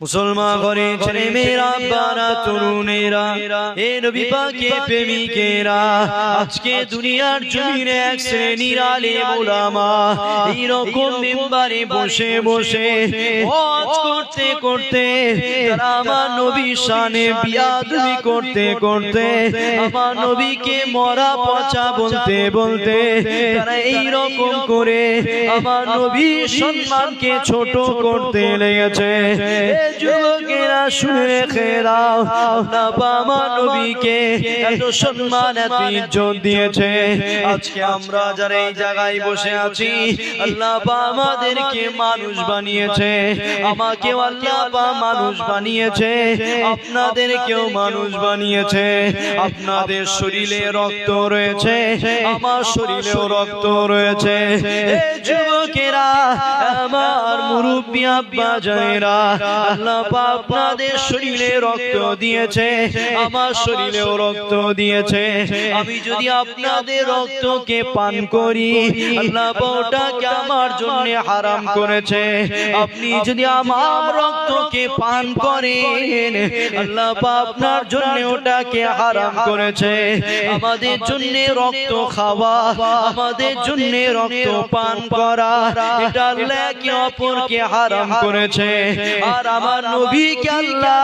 মুসলমান ঘরে ছেলে মেয়েরা বারা তরুণেরা এ নবী পাকের প্রেমিকেরা আজকে দুনিয়ার জমিনে এক শ্রেণীর আলেম উলামা এইরকম মিম্বারে বসে বসে ওয়াজ করতে করতে তারা আমার নবীর শানে বিয়াদবি করতে করতে আমার নবীকে মরা পচা বলতে বলতে তারা এইরকম করে আমার নবীর সম্মানকে ছোট করতে লেগেছে। যুবকেরা শুনে রেখে দাও, আমার নবীকে এত সম্মান এত ইজ্জত দিয়েছে। আজকে আমরা যারা এই জায়গায় বসে আছি, আল্লাহ আমাদেরকে মানুষ বানিয়েছে, আমাকেও আল্লাহ মানুষ বানিয়েছে, আপনাদেরকেও মানুষ বানিয়েছে। আপনাদের শরীরে রক্ত রয়েছে, আমার শরীরেও রক্ত রয়েছে। যুবকেরা, আমার মুরব্বী আব্বা জানেরা, আল্লাহ আপনাদের শরীরে রক্ত দিয়েছে, আমার শরীরেও রক্ত দিয়েছে। আমি যদি আপনাদের রক্তকে পান করি, আল্লাহ ওটাকে আমার জন্য হারাম করেছে। আপনি যদি আমার রক্তকে পান করেন, আল্লাহ আপনার জন্য ওটাকে হারাম করেছে। আমাদের জন্য রক্ত খাওয়া, আমাদের জন্য রক্ত পান করা, এটা আল্লাহ একে অপরকে হারাম করেছে। আর আমার নবীকে আল্লাহ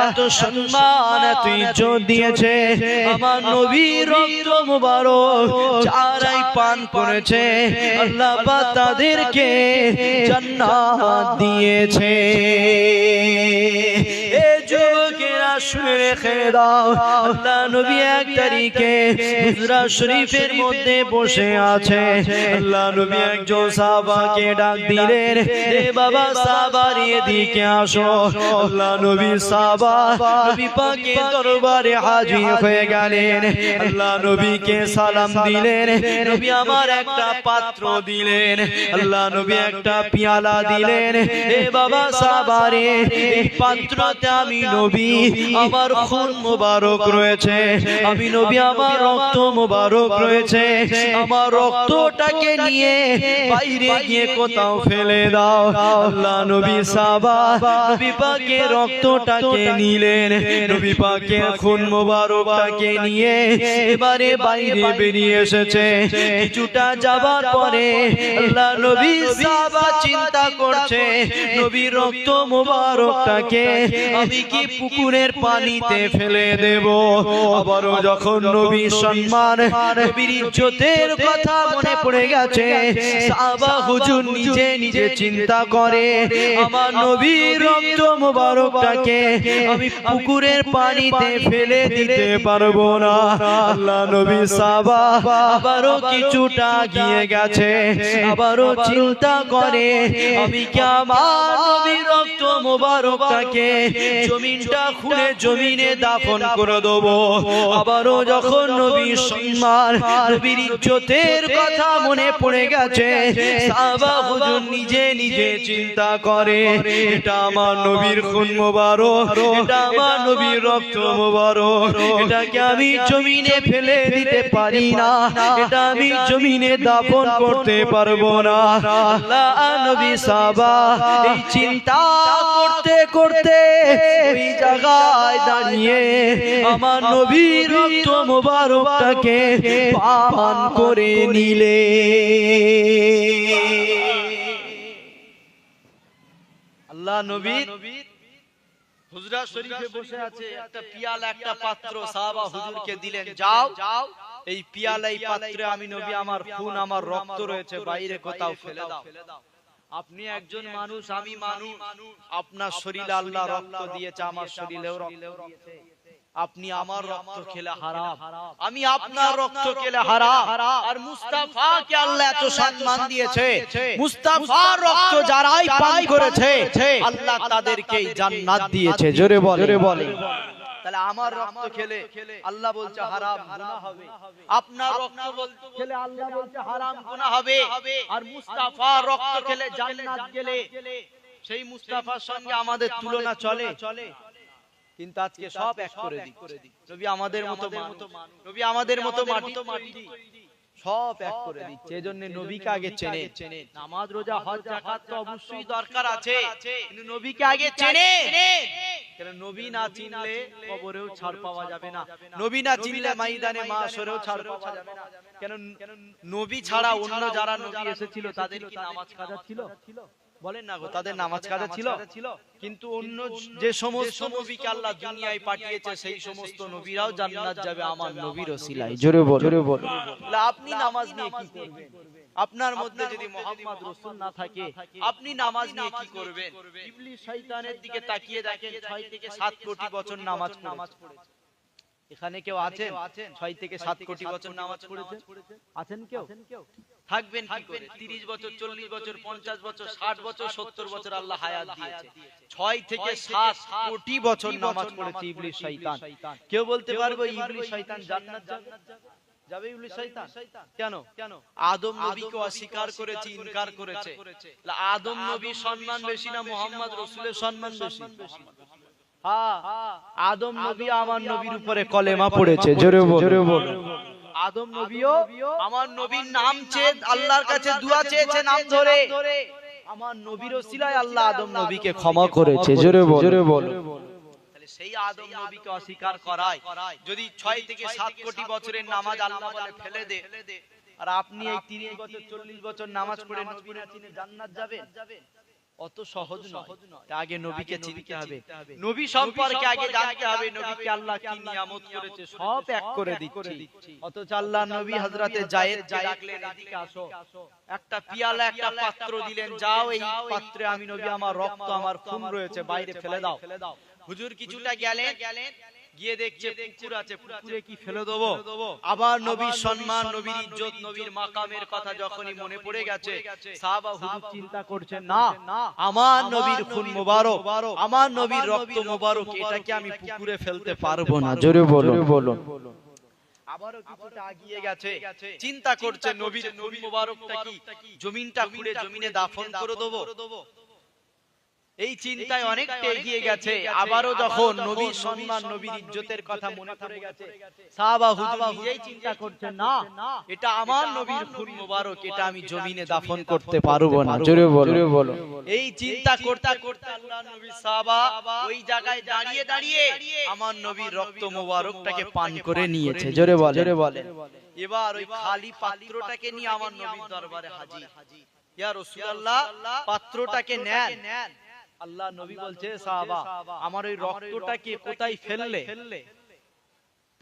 এত সম্মান এত ইজ্জত দিয়েছে। আমার নবীর রক্ত মুবারক যারাই পান করেছে, আল্লাহ পাক তাদেরকে জান্নাত দিয়েছে। এ যুবকেরা শুনে রেখে দাও, আল্লাহ নবী এক তারিখে হুজরা শরীফের মধ্যে বসে আছে। আল্লাহ নবী একজন সাহাবাকে ডাক দিলেন, এ বাবা সাহাবা এদিকে আসো। আল্লাহ নবী সাহাবা নবী পাকের দরবারে হাজির হয়ে গেলেন। আল্লাহ নবীকে সালাম দিলেন, নবী আমার একটা পাত্র দিলেন, আল্লাহ নবী একটা পিয়ালা দিলেন। এ বাবা সাহাবা রে, এই পাত্রতে আমি নবী আমার খুন মুবারক রয়েছে, আমি নবী আমার রক্ত মুবারক রয়েছে। আমার রক্তটাকে নিয়ে বাইরে গিয়ে কোথাও ফেলে দাও। আল্লাহ নবী সাহাবা নবী পাকের রক্তটাকে নিলেন, নবী পাকের খুন মুবারকটাকে নিয়ে এবারে বাইরে বেরিয়ে এসেছে। কিছুটা যাবার পরে আল্লাহ নবী সাহাবা চিন্তা করছে, নবীর রক্ত মুবারকটাকে আমি কি পুকুরের পানিতে ফেলে দেব? আবারও যখন নবীর সম্মান নবীর ইজ্জতের কথা মনে পড়ে গেছে, সাহাবা হুজুর নিজে নিজে চিন্তা করে, আমার নবীর রক্ত মুবারকটাকে আমি পুকুরের পানিতে ফেলে দিতে পারবো না। আল্লাহ নবী সাহাবা আবারও কিছুটা গিয়ে গেছে, আবারও চিন্তা করে, আমি কি আমার নবীর রক্ত মুবারকটাকে জমিনটা খুঁড়ে জমিনে দাফন করে দেবো? আবারও যখন নবীর সম্মান নবীর ইজ্জতের কথা মনে পড়ে গেছে, সাহাবা হুজুর নিজে নিজে চিন্তা করে, এটা আমার নবীর খুন মুবারক, এটা আমার নবীর রক্ত মুবারক, এটাকে আমি জমিনে ফেলে দিতে পারি না, এটা আমি জমিনে দাফন করতে পারবো না। আল্লাহ নবী সাহাবা এই চিন্তা করতে করতে ওই জায়গায় দাঁড়িয়ে আমার নবীর রক্ত মুবারকটাকে পান করে নিলে। আল্লাহ নবী হুজরা শরীফে বসে আছে, একটা পিয়ালা একটা পাত্র সাহাবা হুজুরকে দিলেন, যাও এই পিয়ালা এই পাত্রে আমি নবী আমার খুন আমার রক্ত রয়েছে, বাইরে কোথাও ফেলে দাও। আপনি একজন মানুষ, আমি মানুষ, আপনার শরীরে আল্লাহ রক্ত দিয়েছে, আমার শরীরেও রক্ত দিয়েছে। আপনি আমার রক্ত খেলে হারাম, আমি আপনার রক্ত খেলে হারাম। আর মুস্তাফাকে আল্লাহ এত সম্মান দিয়েছে, মুস্তাফার রক্ত যারাই পান করেছে আল্লাহ তাদেরকে জান্নাত দিয়েছে। জোরে বলে। তাহলে আমার রক্ত খেলে আল্লাহ বলছে হারাম, গুনাহ হবে। আপনার রক্ত খেলে আল্লাহ বলছে হারাম, গুনাহ হবে। আর মুস্তাফার রক্ত খেলে জান্নাত গেলে সেই মুস্তাফার সঙ্গে আমাদের তুলনা চলে? কিন্তু আজকে সব এক করে দিচ্ছে। নবী আমাদের মতো মানুষ, নবী আমাদের মতো মাটি, সব এক করে দিচ্ছে। এজন্য নবীকে আগে চেনে। নামাজ রোজা হজ যাকাত তো অবশ্যই দরকার আছে, কিন্তু নবীকে আগে চেনে। কেন নবী না চিনলে কবরেও ছাড় পাওয়া যাবে না, নবী না চিনলে ময়দানে মাশরেও ছাড় পাওয়া যাবে না। কেন নবী ছাড়া অন্য যারা নবী এসেছিল তাদের কি নামাজ কাজা ছিল? বলেন না গো, তাদের নামাজ কাজা ছিল? কিন্তু অন্য যে সমস্ত নবীকে আল্লাহ দুনিয়ায় পাঠিয়েছে সেই সমস্ত নবীরাও জান্নাত যাবে আমার নবীর ওসিলায়। জোরে বল, জোরে বল। আপনি নামাজ নিয়ে কি করবেন? আপনার মধ্যে যদি মুহাম্মদ রাসূল না থাকে আপনি নামাজ নিয়ে কি করবেন? ইবলিস শয়তানের দিকে তাকিয়ে দেখেন 6 থেকে 7 কোটি বছর নামাজ পড়েছে। এখানে কেউ আছেন 6 থেকে 7 কোটি বছর নামাজ পড়েছে? আছেন কেউ? থাকবেন কি করে? 30 বছর 40 বছর 50 বছর 60 বছর 70 বছর আল্লাহ হায়াত দিয়েছে। 6 থেকে 7 কোটি বছর নামাজ পড়েছে ইবলিস শয়তান। কেউ বলতে পারবে ইবলিস শয়তান জান্নাত যাবে? ইবলিস শয়তান কেন? আদম নবীকে অস্বীকার করেছে, ইনকার করেছে। আদম নবীর সম্মান বেশি না মুহাম্মদ রাসূলের সম্মান বেশি? আদম নবী আমার নবীর উপরে কলেমা পড়েছে। জোরে বল। আদম নবীও আমার নবীর নাম চেয়ে আল্লাহর কাছে দুআ চেয়েছে, নাম ধরে আমার নবীর ওসিলায় আল্লাহ আদম নবীকে ক্ষমা করেছে। জোরে বল। তাহলে সেই আদম নবীকে অস্বীকার করায় যদি 6 থেকে 7 কোটি বছরের নামাজ আল্লাহ বলে ফেলে দে, আর আপনি এই 30 বছর 40 বছর নামাজ পড়ে নবী না চিনে জান্নাত যাবেন? অত সহজ নয়। আগে নবীকে চিনতে হবে, নবী সম্পর্কে আগে জানতে হবে, নবীকে আল্লাহ কি নিয়ামত করেছে সব এক করে দিচ্ছি। অথচ আল্লাহ নবী হযরতে যায়েদকে ডাকলেন, এদিকে আসো, একটা পিয়ালা একটা পাত্র দিলেন, যাও এই পাত্রে আমি নবী আমার রক্ত আমার খুন রয়েছে, বাইরে ফেলে দাও। হুজুর কিছুটা গেলেন, গিয়ে দেখছে পুকুর আছে, পুকুরে কি ফেলে দেবো? আবার নবীর সম্মান, নবীর ইজ্জত, নবীর মাকামের কথা যখনই মনে পড়ে গেছে, সাহাবা হুজুর চিন্তা করছেন, না আমার নবীর খুন মোবারক, আমার নবীর রক্ত মোবারক, এটাকে আমি পুকুরে ফেলতে পারবো না। জোরে বলুন। আবারও কিছুটা আগিয়ে গেছে, চিন্তা করছে নবীর খুন মোবারকটা কি জমিনটা খুঁড়ে জমিনে দাফন করে দেবো? এই চিন্তায় অনেকটা এগিয়ে গেছে। আবারও যখন নবীর সম্মান, নবীর ইজ্জতের কথা মনে পড়ে গেছে, সাহাবা হুজুর নিজেই চিন্তা করছেন, না এটা আমার নবীর খুন মোবারক, এটা আমি জমিনে দাফন করতে পারবো না। জোরে বলো। এই চিন্তা করতে করতে আল্লাহর নবী সাহাবা ওই জায়গায় দাঁড়িয়ে দাঁড়িয়ে আমার নবীর রক্ত মোবারকটাকে পান করে নিয়েছে। জোরে বলে। এবার ওই খালি পাত্রটাকে নিয়ে আমার নবীর দরবারে হাজির। ইয়া রাসূলুল্লাহ, পাত্রটাকে নেন। আল্লাহ নবী বলছে, সাহাবা আমার ওই রক্তটাকে কোথায় ফেললে?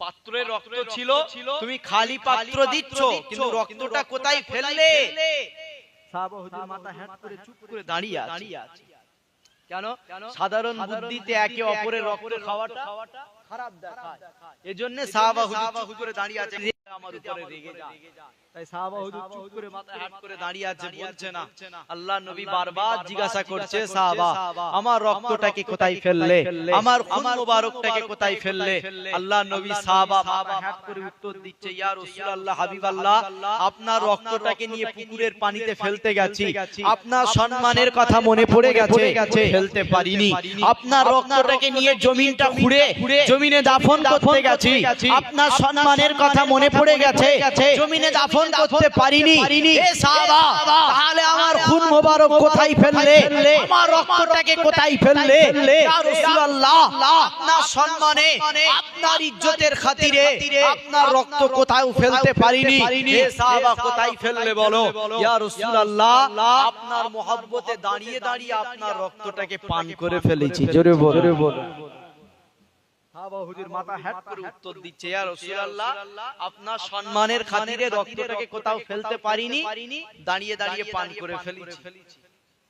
পাত্রে রক্ত ছিল, তুমি খালি পাত্র দিচ্ছ, কিন্তু রক্তটা কোথায় ফেললে? সাহাবা হুজুর মাথা হ্যাট করে চুপ করে দাঁড়িয়ে আছে। কেন? সাধারণ বুদ্ধিতে একে অপরের রক্ত খাওয়াটা খারাপ দেখায়, এজন্য সাহাবা হুজুর দাঁড়িয়ে আছে, আমার উপরে রেগে যায়। তাই সাহাবা হুজুর চুপ করে মাথা হাত করে দাঁড়িয়ে আছে, বলছে না। আল্লাহ নবী বারবার জিজ্ঞাসা করছে, সাহাবা আমার রক্তটাকে কোথায় ফেললে? আমার খুন মোবারকটাকে কোথায় ফেললে? আল্লাহ নবী সাহাবা মাথা হাত করে উত্তর দিচ্ছে, ইয়া রাসূলুল্লাহ, হাবিবাল্লাহ, আপনার রক্তটাকে নিয়ে পুকুরের পানিতে ফেলতে গেছি, আপনার সম্মানের কথা মনে পড়ে গেছে, ফেলতে পারিনি। আপনার রক্তটাকে নিয়ে জমিনটা খুঁড়ে জমিনে দাফন করতে গেছি, আপনার সম্মানের কথা মনে পড়ে গেছে, জমিনে দাফন করতে পারিনি। এ সাহাবা, তাহলে আমার খুন মোবারক কোথায় ফেললে? আমার রক্তটাকে কোথায় ফেললে? ইয়া রাসূলুল্লাহ, আপনার সম্মানে, আপনার ইজ্জতের খাতিরে আপনার রক্ত কোথাও ফেলতে পারিনি। এ সাহাবা, কোথায় ফেললে বলো? ইয়া রাসূলুল্লাহ, আপনার মহব্বতে দাঁড়িয়ে দাঁড়িয়ে আপনার রক্তটাকে পান করে ফেলেছি। জোরে বলো। সাহাবা হুজুর মাথা হ্যাট করে উত্তর দিচ্ছে, ইয়া রাসূলুল্লাহ, আপনার সম্মানের খাতিরে রক্তটাকে কোথাও ফেলতে পারিনি, দাঁড়িয়ে দাঁড়িয়ে পান করে ফেলেছি।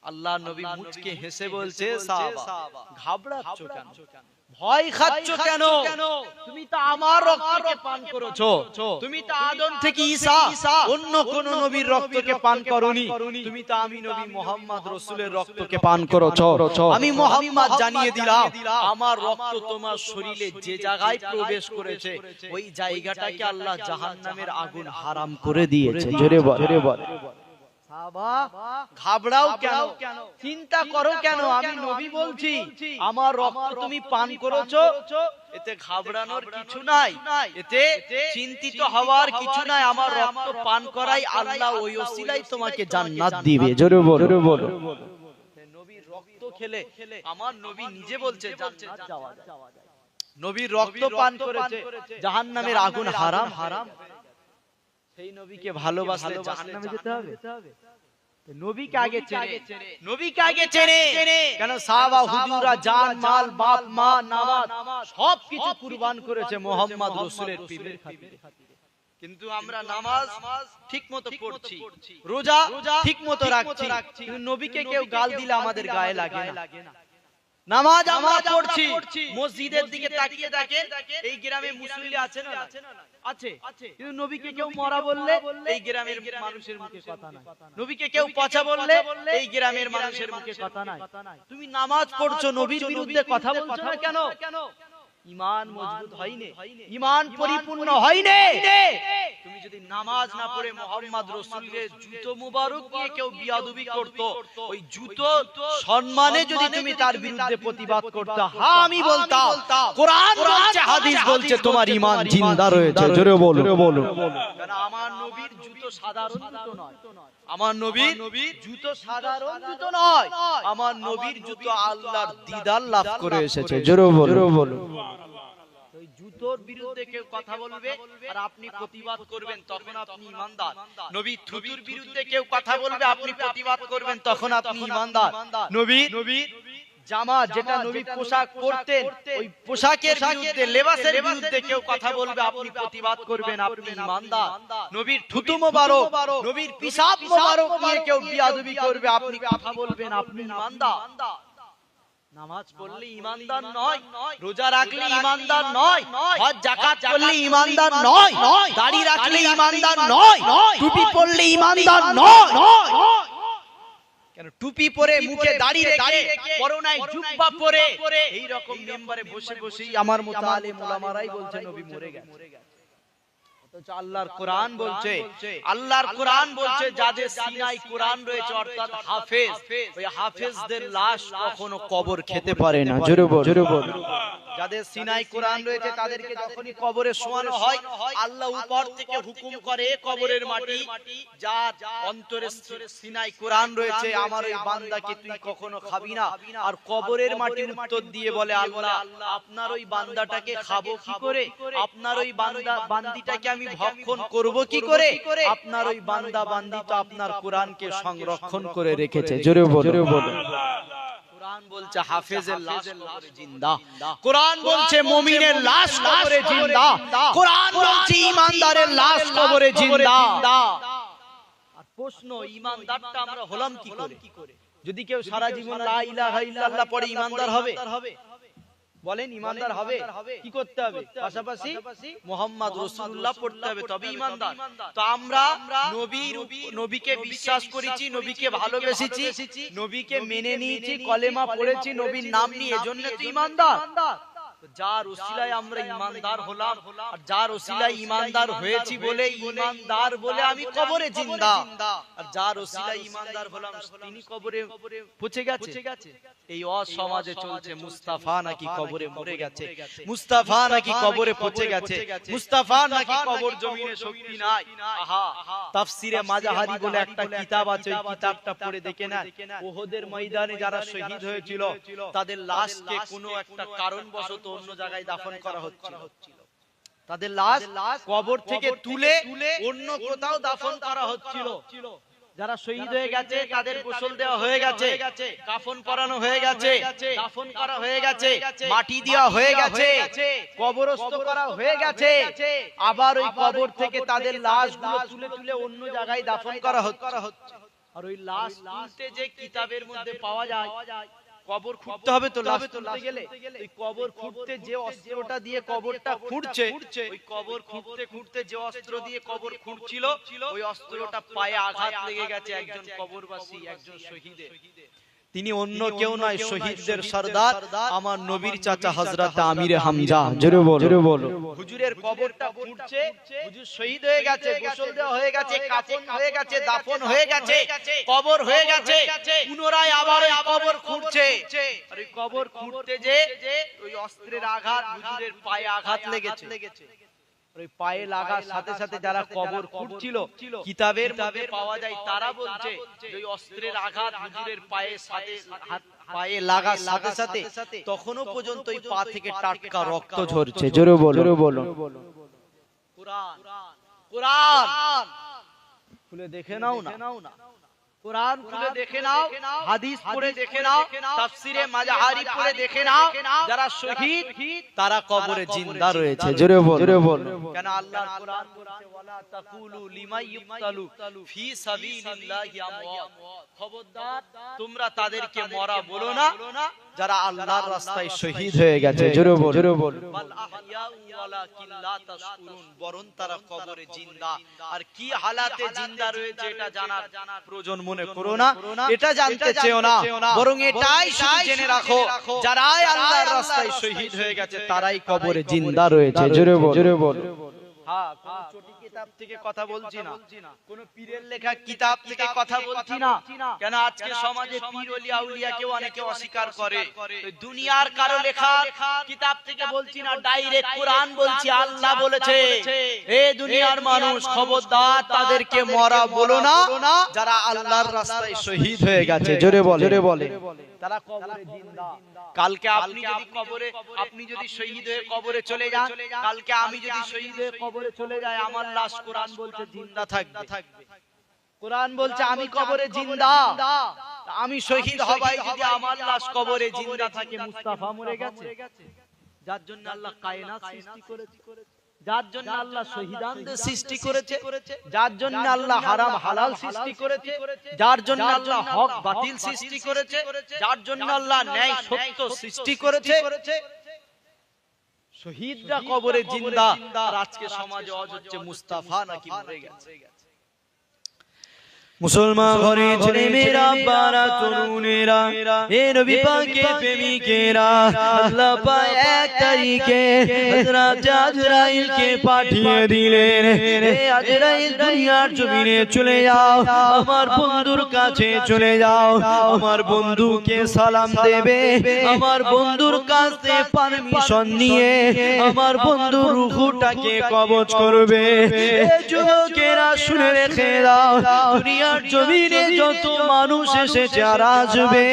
আল্লাহ নবী মুচকে হেসে বলছে, সাহাবা ঘাবড়াচ্ছ কেন? ভয় খাচ্ছ কেন? তুমি তো আমার রক্তকে পান করেছো, তুমি তো আদম থেকে ঈসা অন্য কোন নবীর রক্তকে পান করোনি, তুমি তো আমি নবী মুহাম্মদ রাসূলের রক্তকে পান করেছো। আমি মুহাম্মদ জানিয়ে দিলাম, আমার রক্ত তোমার শরীরে যে জায়গায় প্রবেশ করেছে ওই জায়গাটাকে আল্লাহ জাহান্নামের আগুন হারাম করে দিয়েছে। জোরে বল। ঘাবড়াও কেন, চিন্তা করো কেন? আমি নবী বলছি আমার রক্ত তুমি পান করেছো, এতে ঘাবড়ানোর কিছু নাই, এতে চিন্তিত হওয়ার কিছু নাই। আমার রক্ত পান করাই আল্লাহ ওই ওসিলায় তোমাকে জান্নাত দিবে। জোরে বলো, জোরে বলো। নবীর রক্ত খেলে আমার নবী নিজে বলছে জান্নাত যাওয়া যায়। নবীর রক্ত পান করেছে, জাহান্নামের আগুন হারাম হারাম। সেই নবীকে ভালোবাসলে জাহান্নামে যেতে হবে? নবীকে আগে চেনে, নবীকে আগে চেনে। কেন সাহাবা হুজুররা জান মাল বাপ মা নামাজ সবকিছু কুরবান করেছে মুহাম্মদ রাসূলের প্রেমের খাতিরে। কিন্তু আমরা নামাজ ঠিকমতো পড়ছি, রোজা ঠিকমতো রাখছি, কিন্তু নবীকে কেউ গাল দিলে আমাদের গায়ে লাগে না। নামাজ আমরা পড়ছি, মসজিদের দিকে তাকিয়ে দেখেন এই গ্রামে মুসল্লি আছে না? আছে। কিন্তু নবীকে কেউ মরা বললে এই গ্রামের মানুষের মুখে কথা নাই, নবীকে কেউ পচা বললে এই গ্রামের মানুষের মুখে কথা নাই। তুমি নামাজ পড়ছো, নবীর বিরুদ্ধে কথা বলছো না কেন? ঈমান মজবুত হয়নি, ঈমান পরিপূর্ণ হয়নি। তুমি যদি নামাজ না পড়ে মুহাম্মদ রাসূলের জুতো মুবারক দিয়ে কেউ বিয়াদবি করত, ওই জুতো সম্মানে যদি তুমি তার বিরুদ্ধে প্রতিবাদ করতে, হ্যাঁ আমি বলতাম কোরআন বলছে হাদিস বলছে তোমার ঈমান জিন্দা রয়েছে। জোরে বলো, কারণ আমার নবীর জুতো সাধারণ জুতো নয়, আমার নবীর জুতো সাধারণ জুতো নয়, আমার নবীর জুতো আল্লাহর দিদার লাভ করে এসেছে। জোরে বলো। ওই জুতোর বিরুদ্ধে কেউ কথা বলবে আর আপনি প্রতিবাদ করবেন, তখন আপনি ঈমানদার। নবী থুতুর বিরুদ্ধে কেউ কথা বলবে, আপনি প্রতিবাদ করবেন, তখন আপনি ঈমানদার। নবীর জামা যেটা নবী পোশাক পরতেন, ওই পোশাকের বিরুদ্ধে লেবাসের বিরুদ্ধে কেউ কথা বলবে, আপনি প্রতিবাদ করবেন, আপনি ঈমানদার। নবীর থুতু মোবারক, নবীর পিশাব মোবারক নিয়ে কেউ বিয়াদবি করবে, আপনি কথা বলবেন, আপনি ঈমানদার। নামাজ পড়লে ঈমানদার নয়, রোজা রাখলে ঈমানদার নয়, হজ যাকাত করলে ঈমানদার নয়, দাড়ি রাখলে ঈমানদার নয়, টুপি পরলে ঈমানদার নয়। কেন টুপি পরে মুখে দাড়ি রেখে পরনায় জুব্বা পরে এই রকম মেম্বারে বসে বসেই আমার মতো আলেম ওলামারাই বলছে নবী মরে গেছে। আল্লাহর কোরআন বলছে যাদের সিনায় কোরআন রয়েছে অর্থাৎ হাফেজ, ওই হাফেজদের লাশ কখনো কবর খেতে পারে না। জোরে বল। যাদের সিনায় কোরআন রয়েছে তাদেরকে যখনই কবরে শোয়ানো হয়, আল্লাহ উপর থেকে হুকুম করে কবরের মাটি, যার অন্তরে সিনায় কোরআন রয়েছে আমার ওই বান্দাকে তুই কখনো খাবি না। আর কবরের মাটি উত্তর দিয়ে বলে আল্লাহ আপনার ওই বান্দাটাকে খাবো কি করে, আপনার ওই বান্দিটাকে আমি ভক্ষণ করব কি করে, আপনার ওই বান্দা বান্দি তো আপনার কোরআনকে সংরক্ষণ করে রেখেছে। জোরে বলো। কোরআন বলছে হাফেজের লাশ কবরে জিন্দা, কোরআন বলছে মুমিনের লাশ কবরে জিন্দা, কোরআন বলছে ঈমানদারের লাশ কবরে জিন্দা। আর প্রশ্ন, ঈমানদারটা আমরা হলাম কি করে? যদি কেউ সারা জীবন লা ইলাহা ইল্লাল্লাহ পড়ে ঈমানদার হবে? বলেন ঈমানদার হবে? কি করতে হবে? পাশাপাশি মুহাম্মদ রাসূলুল্লাহ পড়তে হবে, তবে ঈমানদার। তো আমরা নবীকে বিশ্বাস করেছি, নবীকে ভালোবেসেছি, নবীকে মেনে নিয়েছি, কলেমা পড়েছি, নবীর নাম নিয়ে, এজন্য তো ঈমানদার। যার ওসিলায় আমরা ঈমানদার হলাম, আর যার ওসিলায় ঈমানদার হয়েছি বলে ঈমানদার বলে আমি কবরে জিন্দা, আর যার ওসিলায় ঈমানদার হলাম তিনি কবরে পচে গেছে। এই অসমাজে চলছে মুস্তাফা নাকি কবরে মরে গেছে, মুস্তাফা নাকি কবরে পচে গেছে, মুস্তাফা নাকি কবর জমিনে শক্তি নাই। আহা, তাফসিরে মাজাহারি বলে একটা কিতাব আছে, ওই কিতাবটা পড়ে দেখে না, উহুদের ময়দানে যারা শহীদ হয়েছিল তাদের লাশকে কোনো একটা কারণবশত অন্য জায়গায় দাফন করা হচ্ছিল, তাদের লাশ কবর থেকে তুলে অন্য কোথাও দাফন করা হচ্ছিল। যারা শহীদ হয়ে গেছে তাদের গোসল দেওয়া হয়ে গেছে, কাফন পরানো হয়ে গেছে, দাফন করা হয়ে গেছে, মাটি দেওয়া হয়ে গেছে, কবরস্থ করা হয়ে গেছে, আবার ওই কবর থেকে তাদের লাশগুলো তুলে অন্য জায়গায় দাফন করা হচ্ছে। আর ওই লাশ তুলতে যে কিতাবের মধ্যে পাওয়া যায়, কবর খুঁড়তে হবে তো লাশ তুলতে গেলে, ওই কবর খুঁড়তে যে অস্ত্রটা দিয়ে কবরটা খুঁড়ছে, ওই কবর খুঁড়তে যে অস্ত্র দিয়ে কবর খুঁড়ছিল, ওই অস্ত্রটা পায়ে আঘাত লেগে গেছে একজন কবরবাসী, একজন শহীদের। তিনি অন্য কেউ নয়, শহীদদের সরদার আমার নবীর চাচা হযরত আমির হামজা। জোরে বলো। হুজুরের কবরটা ফুটছে, হুজুর শহীদ হয়ে গেছে, গোসল দেওয়া হয়ে গেছে, কাফন হয়ে গেছে, দাফন হয়ে গেছে, কবর হয়ে গেছে, পুনরায় আবার ওই কবর খুঁড়ছে। আর ওই কবর খুঁড়তে যে ওই অস্ত্রের আঘাত, হুজুরের পায়ে আঘাত লেগেছে। ওই পায়ে লাগার সাথে সাথে যারা কবর খুঁড়ছিল, কিতাবের মধ্যে পাওয়া যায়, তারা বলছে ওই অস্ত্রের আঘাত হুজুরের পায়ে সাথে পায়ে লাগার সাথে সাথে তখনও পর্যন্ত ওই পা থেকে টাটকা রক্ত ঝরছে। জোরে বলো। কোরআন খুলে দেখে নাও না, কোরআন খুলে দেখে নাও, হাদিস পড়ে দেখে নাও, তাফসিরে মাজাহারি পড়ে দেখে নাও, যারা শহীদ তারা কবরে জিন্দা রয়েছে। জোরে বল। কেন আল্লাহর কোরআন বলছে ওয়ালা তাকুলু লিমাই ইউক্তালু ফি সাবিলিল্লাহি আমওয়াত, খবরদার তোমরা তাদেরকে মরা বলো না যারা আল্লাহর রাস্তায় শহীদ হয়ে গেছে। জোরে বল। বাল আহইয়াউ ওয়ালাকিন লা তাশকুরুন, বরং তারা কবরে জিন্দা। আর কি হালাতে জিন্দা রয়েছে এটা জানার প্রয়োজন মনে করো না, এটা জানতে চেও না, বরং এটাই শুধু জেনে রাখো যারা আল্লাহর রাস্তায় শহীদ হয়ে গেছে তারাই কবরে জিন্দা রয়েছে। জোরে বল। হ্যাঁ, কোন চটি কিতাব থেকে কথা বলছি না, কোন পীরের লেখা কিতাব থেকে কথা বলছি না। কেন আজকে সমাজে পীর ওলি আউলিয়াকে অনেকে অস্বীকার করে। দুনিয়ার কারো লেখা কিতাব থেকে বলছি না, ডাইরেক্ট কোরআন বলছি, আল্লাহ বলেছে এ দুনিয়ার মানুষ খবরদার তাদেরকে মরা বলো না যারা আল্লাহর রাস্তায় শহীদ হয়ে গেছে। জোরে বলে তারা কবরে জিন্দা। কালকে আপনি যদি শহীদ হয়ে কবরে চলে যান, কালকে আমি যদি শহীদ হয়ে কবরে চলে যাই, আমার লাশ কোরআন বলছে জিন্দা থাকবে। কোরআন বলছে আমি কবরে জিন্দা, আমি শহীদ হবাই যদি আমার লাশ কবরে জিন্দা থাকে। মুস্তাফা মরে গেছে, যার জন্য আল্লাহ কায়নাত সৃষ্টি করেছে, যার জন্য আল্লাহ শহীদানদের সৃষ্টি করেছে, যার জন্য আল্লাহ হারাম হালাল সৃষ্টি করেছে, যার জন্য আল্লাহ হক বাতিল সৃষ্টি করেছে, যার জন্য আল্লাহ ন্যায় সত্য সৃষ্টি করেছে, শহীদরা কবরে জিন্দা। আর আজকে সমাজে অজ হচ্ছে মুস্তাফা নাকি মরে গেছে। মুসলমান ঘরে ছেলে মেয়েরা, বারা তরুণেরা, এ নবী পাকের প্রেমিকেরা, আল্লাহ পাক 1 তারিখে হযরত আজরাইলকে পাঠিয়ে দিলেন, এ আজরাইল দুনিয়ার জমিনে চলে যাও, আমার বন্ধুর কাছে চলে যাও, আমার বন্ধুকে সালাম দেবে, আমার বন্ধুর কাছে পারমিশন নিয়ে আমার বন্ধুর রূহটাকে কবজ করবে। এ যুবকেরা শুনে রেখে দাও, দুনিয়া জমিনে যত মানুষ এসেছে আর আসবে,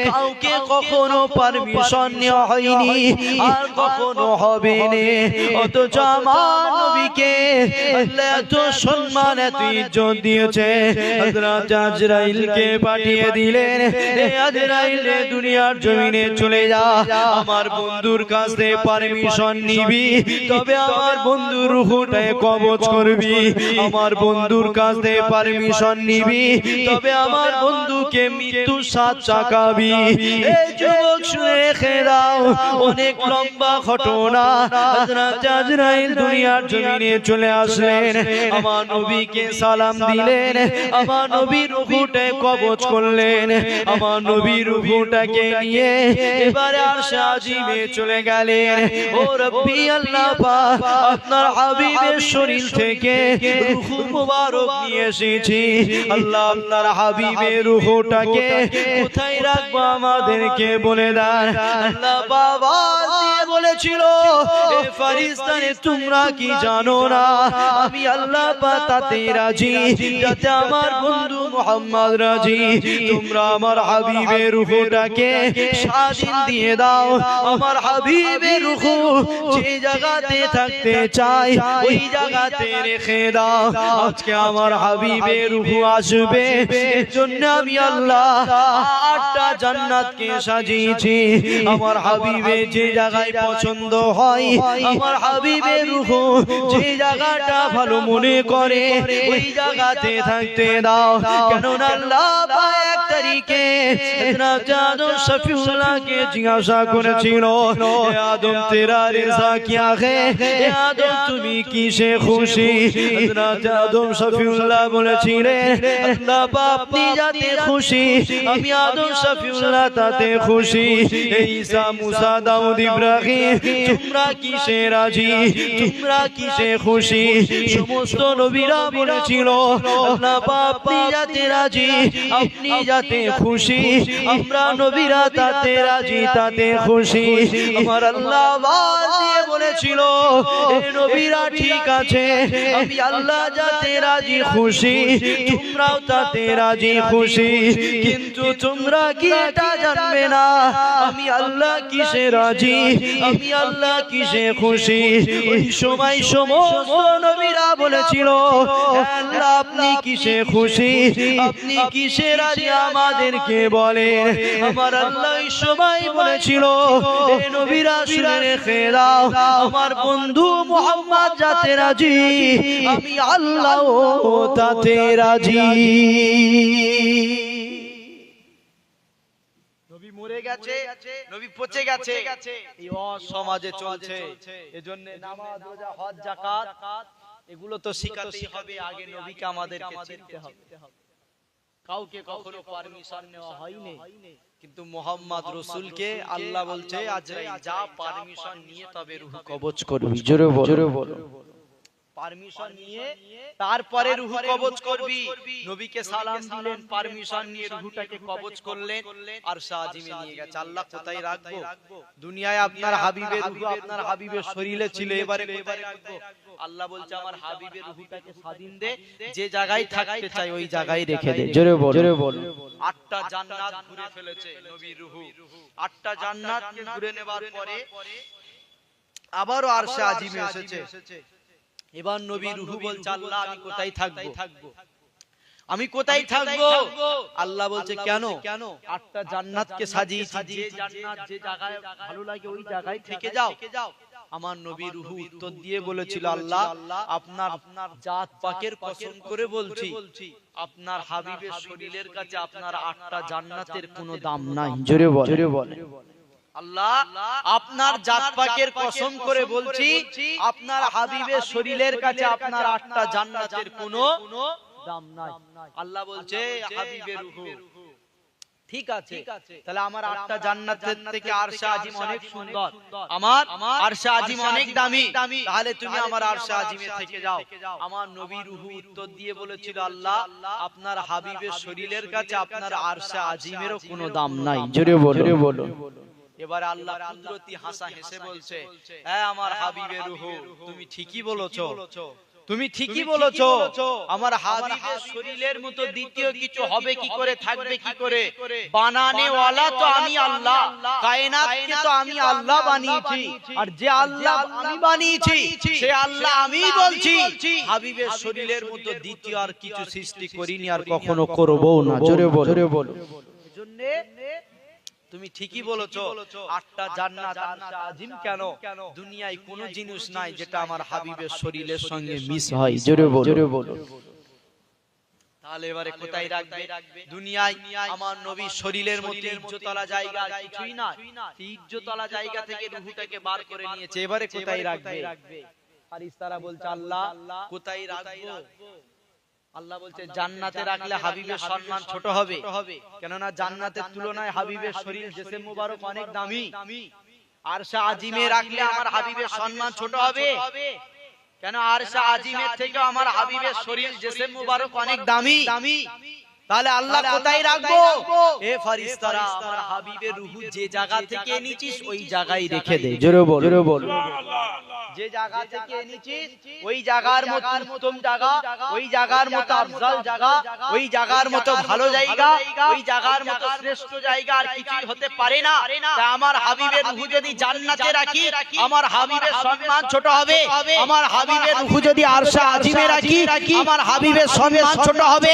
কাউকে কখনো পারমিশন নেওয়া হয়নি, আর কখনো হবে না। অথচ আমার নবীকে আল্লাহ এত সম্মান এত ইজ্জত দিয়েছে, হযরত আজরাইলকে পাঠিয়ে দিলেন, এ আজরাইল দুনিয়ার জমিনে চলে যা, আমার বন্ধুর কাছে পারমিশন নিবি, তবে আমার বন্ধুর রূহটাকে কবজ করবি, আমার বন্ধুর কাছে পারমিশন নিবি, তবে আমার বন্ধুকে মৃত্যু সাথ চাকাবি। এই যুবক শুনে রেখে দাও, অনেক লম্বা ঘটনা। হযরত আজরাইল দুনিয়ার জমিনে চলে আসলেন, আমার নবীকে সালাম দিলেন, আমার নবীর রূহটাকে কবজ করলেন, আমার নবীর রূহটাকে নিয়ে এবারে আরশে আজিমে চলে গেলেন। ও রব্বি আল্লাহ পাক, আপনার হাবিবের শরীর থেকে রূহ মুবারক নিয়ে এসেছি, আল্লাহ আপনার হাবিবের রূহটাকে কোথায় রাখবো আমাদেরকে বলে দেন। আল্লাহ বাবা দিয়ে বলেছিল, এ ফেরেশতারে তোমরা কি জানো না আমি আল্লাহ পাক তাতে রাজি, যাতে আমার বন্ধু মুহাম্মদ রাজি, তোমরা আমার হাবিবের রূহটাকে স্বাধীন দিয়ে দাও, আমার হাবিবের রূহ যে জায়গাতে থাকতে চাই ওই জায়গাতে রেখে দাও। আজকে আমার হাবিবের রূহ আসবে, এর জন্য আমি আল্লাহ 8টা জান্নাতকে সাজিয়েছি, আমার হাবিবে যে জায়গায় পছন্দ পছন্দ হয় আমার হাবিবের রূহ যে জায়গাটা ভালো মনে করে ওই জায়গাতে থাকতে দাও কেননা আল্লাহ পাক এক তারিখে হযরত আদম শফিউল্লাহকে জিজ্ঞাসা করেছিল হে আদম তেরা রেজা কিয়া হে হে আদম তুমি কিসে খুশি হযরত আদম শফিউল্লাহ বলেছিলেন আল্লাহ পাক আপনি যাতে খুশি আমি আদম শফিউল্লাহ তাতে খুশি ঈসা মুসা দাউদ ইব্রাহিম তোমরা কিসে রাজি তোমরা কিসে খুশি সমস্ত নবীরা বলেছিল আল্লাহ পাক আপনি যাতে রাজি আপনি যাতে খুশি আমরা নবীরা তাতে রাজি তাতে খুশি আমার আল্লাহ আওয়াজ দিয়ে বলেছিল এ নবীরা ঠিক আছে আমি আল্লাহ যাতে রাজি খুশি তোমরাও তাতে রাজি খুশি কিন্তু তোমরা কি এটা জানবে না আমি আল্লাহ কিসে রাজি আমি আল্লাহ কিসে খুশি ওই সময় সমস্ত নবীরা বলেছিল আল্লাহ আপনি কিসে খুশি আপনি কিসে রাজি আমাদেরকে বলেন আমার আল্লাহ ওই সময় বলেছিল এ নবীরা শুনে রেখে দাও আমার বন্ধু মুহাম্মদ যাতে রাজি আমি আল্লাহ তাতে রাজি নবী মরে গেছে নবী পচে গেছে এই সমাজে চলছে এজন্য নামাজ রোজা হজ যাকাত এগুলো তো শিখাতেই হবে আগে নবীকে আমাদেরকে চিনতে হবে কাউকে কখনো পারমিশন নেওয়া হয়নি কিন্তু মুহাম্মদ রাসূলকে আল্লাহ বলছে আজরাইল যা পারমিশন নিয়ে তবে রূহ কবজ করবি জোরে বলো পারমিশন নিয়ে তারপরে রূহ কবজ করবি নবীকে সালাম দিলেন পারমিশন নিয়ে রূহটাকে কবজ করলেন আর শাহজিমে নিয়ে গেছে আল্লাহ কোথায় রাখবো দুনিয়ায় আপনার হাবিবের রূহ আপনার হাবিবের শরীরে ছিল এবারে কোথায় রাখবো আল্লাহ বলছে আমার হাবিবের রূহটাকে স্বাধীন দে যে জায়গায় থাকতে চাই ওই জায়গায় রেখে দে জোরে বল 8টা জান্নাত ঘুরে ফেলেছে নবীর রূহ 8টা জান্নাতকে ঘুরে নেবার পরে আবারো আরশে আজিমে এসেছে এবার নবী রূহ বলছে আল্লাহ আমি কোথায় থাকবো আমি কোথায় থাকবো আল্লাহ বলছে কেন 8টা জান্নাতকে সাজিয়েছি যে জান্নাত যে জায়গায় ভালো লাগে ওই জায়গায় থেকে যাও আমার নবী রূহ উত্তর দিয়ে বলেছিল আল্লাহ আপনার জাত পাকের কসম করে বলছি আপনার হাবিবের শরীরের কাছে আপনার 8টা জান্নাতের কোনো দাম নাই জোরে বল আল্লাহ আপনার জাত পাকের কসম করে বলছি আপনার হাবিবের শরীরের কাছে আপনার 8টা জান্নাতের কোনো দাম নাই আল্লাহ বলছে হাবিবের রূহ ঠিক আছে তাহলে আমার 8টা জান্নাতের থেকে আরশে আজিম অনেক সুন্দর আমার আরশে আজিম অনেক দামি তাহলে তুমি আমার আরশে আজিমে থেকে যাও আমার নবী রূহ উত্তর দিয়ে বলেছিল আল্লাহ আপনার হাবিবের শরীরের কাছে আপনার আরশে আজিমেরও কোনো দাম নাই জোরে বলো এবার আল্লাহ কুদরতি হাসা হেসে বলছে হ্যাঁ আমার হাবিবের রূহ তুমি ঠিকই বলেছো আমার হাবিবের শরীরের মতো দ্বিতীয় কিছু হবে কি করে থাকবে কি করে বানানে ওয়ালা তো আমি আল্লাহ কায়নাতকে তো আমি আল্লাহ বানিয়েছি আর যে আল্লাহ আমি বানিয়েছি সে আল্লাহ আমিই বলছি হাবিবের শরীরের মতো দ্বিতীয় আর কিছু সৃষ্টি করিনি আর কখনো করবো না জোরে বলো এজন্য তুমি ঠিকই বলেছো 8টা জান্নাত আরশে আজিম কেন দুনিয়ায় কোনো জিনিস নাই যেটা আমার হাবিবের শরীরের সঙ্গে মিস হয় জোরে বলো তাহলে এবারে কোথায় রাখবে দুনিয়ায় আমার নবীর শরীরের মধ্যে ইজ্জতওয়ালা জায়গা কিছুই না ইজ্জতওয়ালা জায়গা থেকে রূহটাকে বার করে নিয়েছে এবারে কোথায় রাখবে ফারিস্তারা বলছে আল্লাহ কোথায় রাখবো আল্লাহ বলছে জান্নাতে রাখলে হাবিবের সম্মান ছোট হবে কেননা জান্নাতের তুলনায় হাবিবের শরীর জিসম মুবারক অনেক দামি আরশে আজিমে রাখলে আমার হাবিবের সম্মান ছোট হবে কেন আরশে আজিমের থেকে আমার হাবিবের শরীর জিসম মুবারক অনেক দামি তাহলে আল্লাহ কোথায় রাখবো এ ফেরেশতারা আমার হাবিবের রূহ যে জায়গা থেকে এনেছিস ওই জায়গায় রেখে দে জোরে বল যে জায়গা থেকে এনেছিস ওই জায়গার মতো উত্তম জায়গা, ওই জায়গার মতো আফজাল জায়গা, ওই জায়গার মতো ভালো জায়গা, ওই জায়গার মতো শ্রেষ্ঠ জায়গা আর কিছুই হতে পারে না। তাই আমার হাবিবের রূহ যদি জান্নাতে রাখি, আমার হাবিবের সম্মান ছোট হবে। আমার হাবিবের রূহ যদি আরশে আজিমে রাখি, আমার হাবিবের সম্মান ছোট হবে।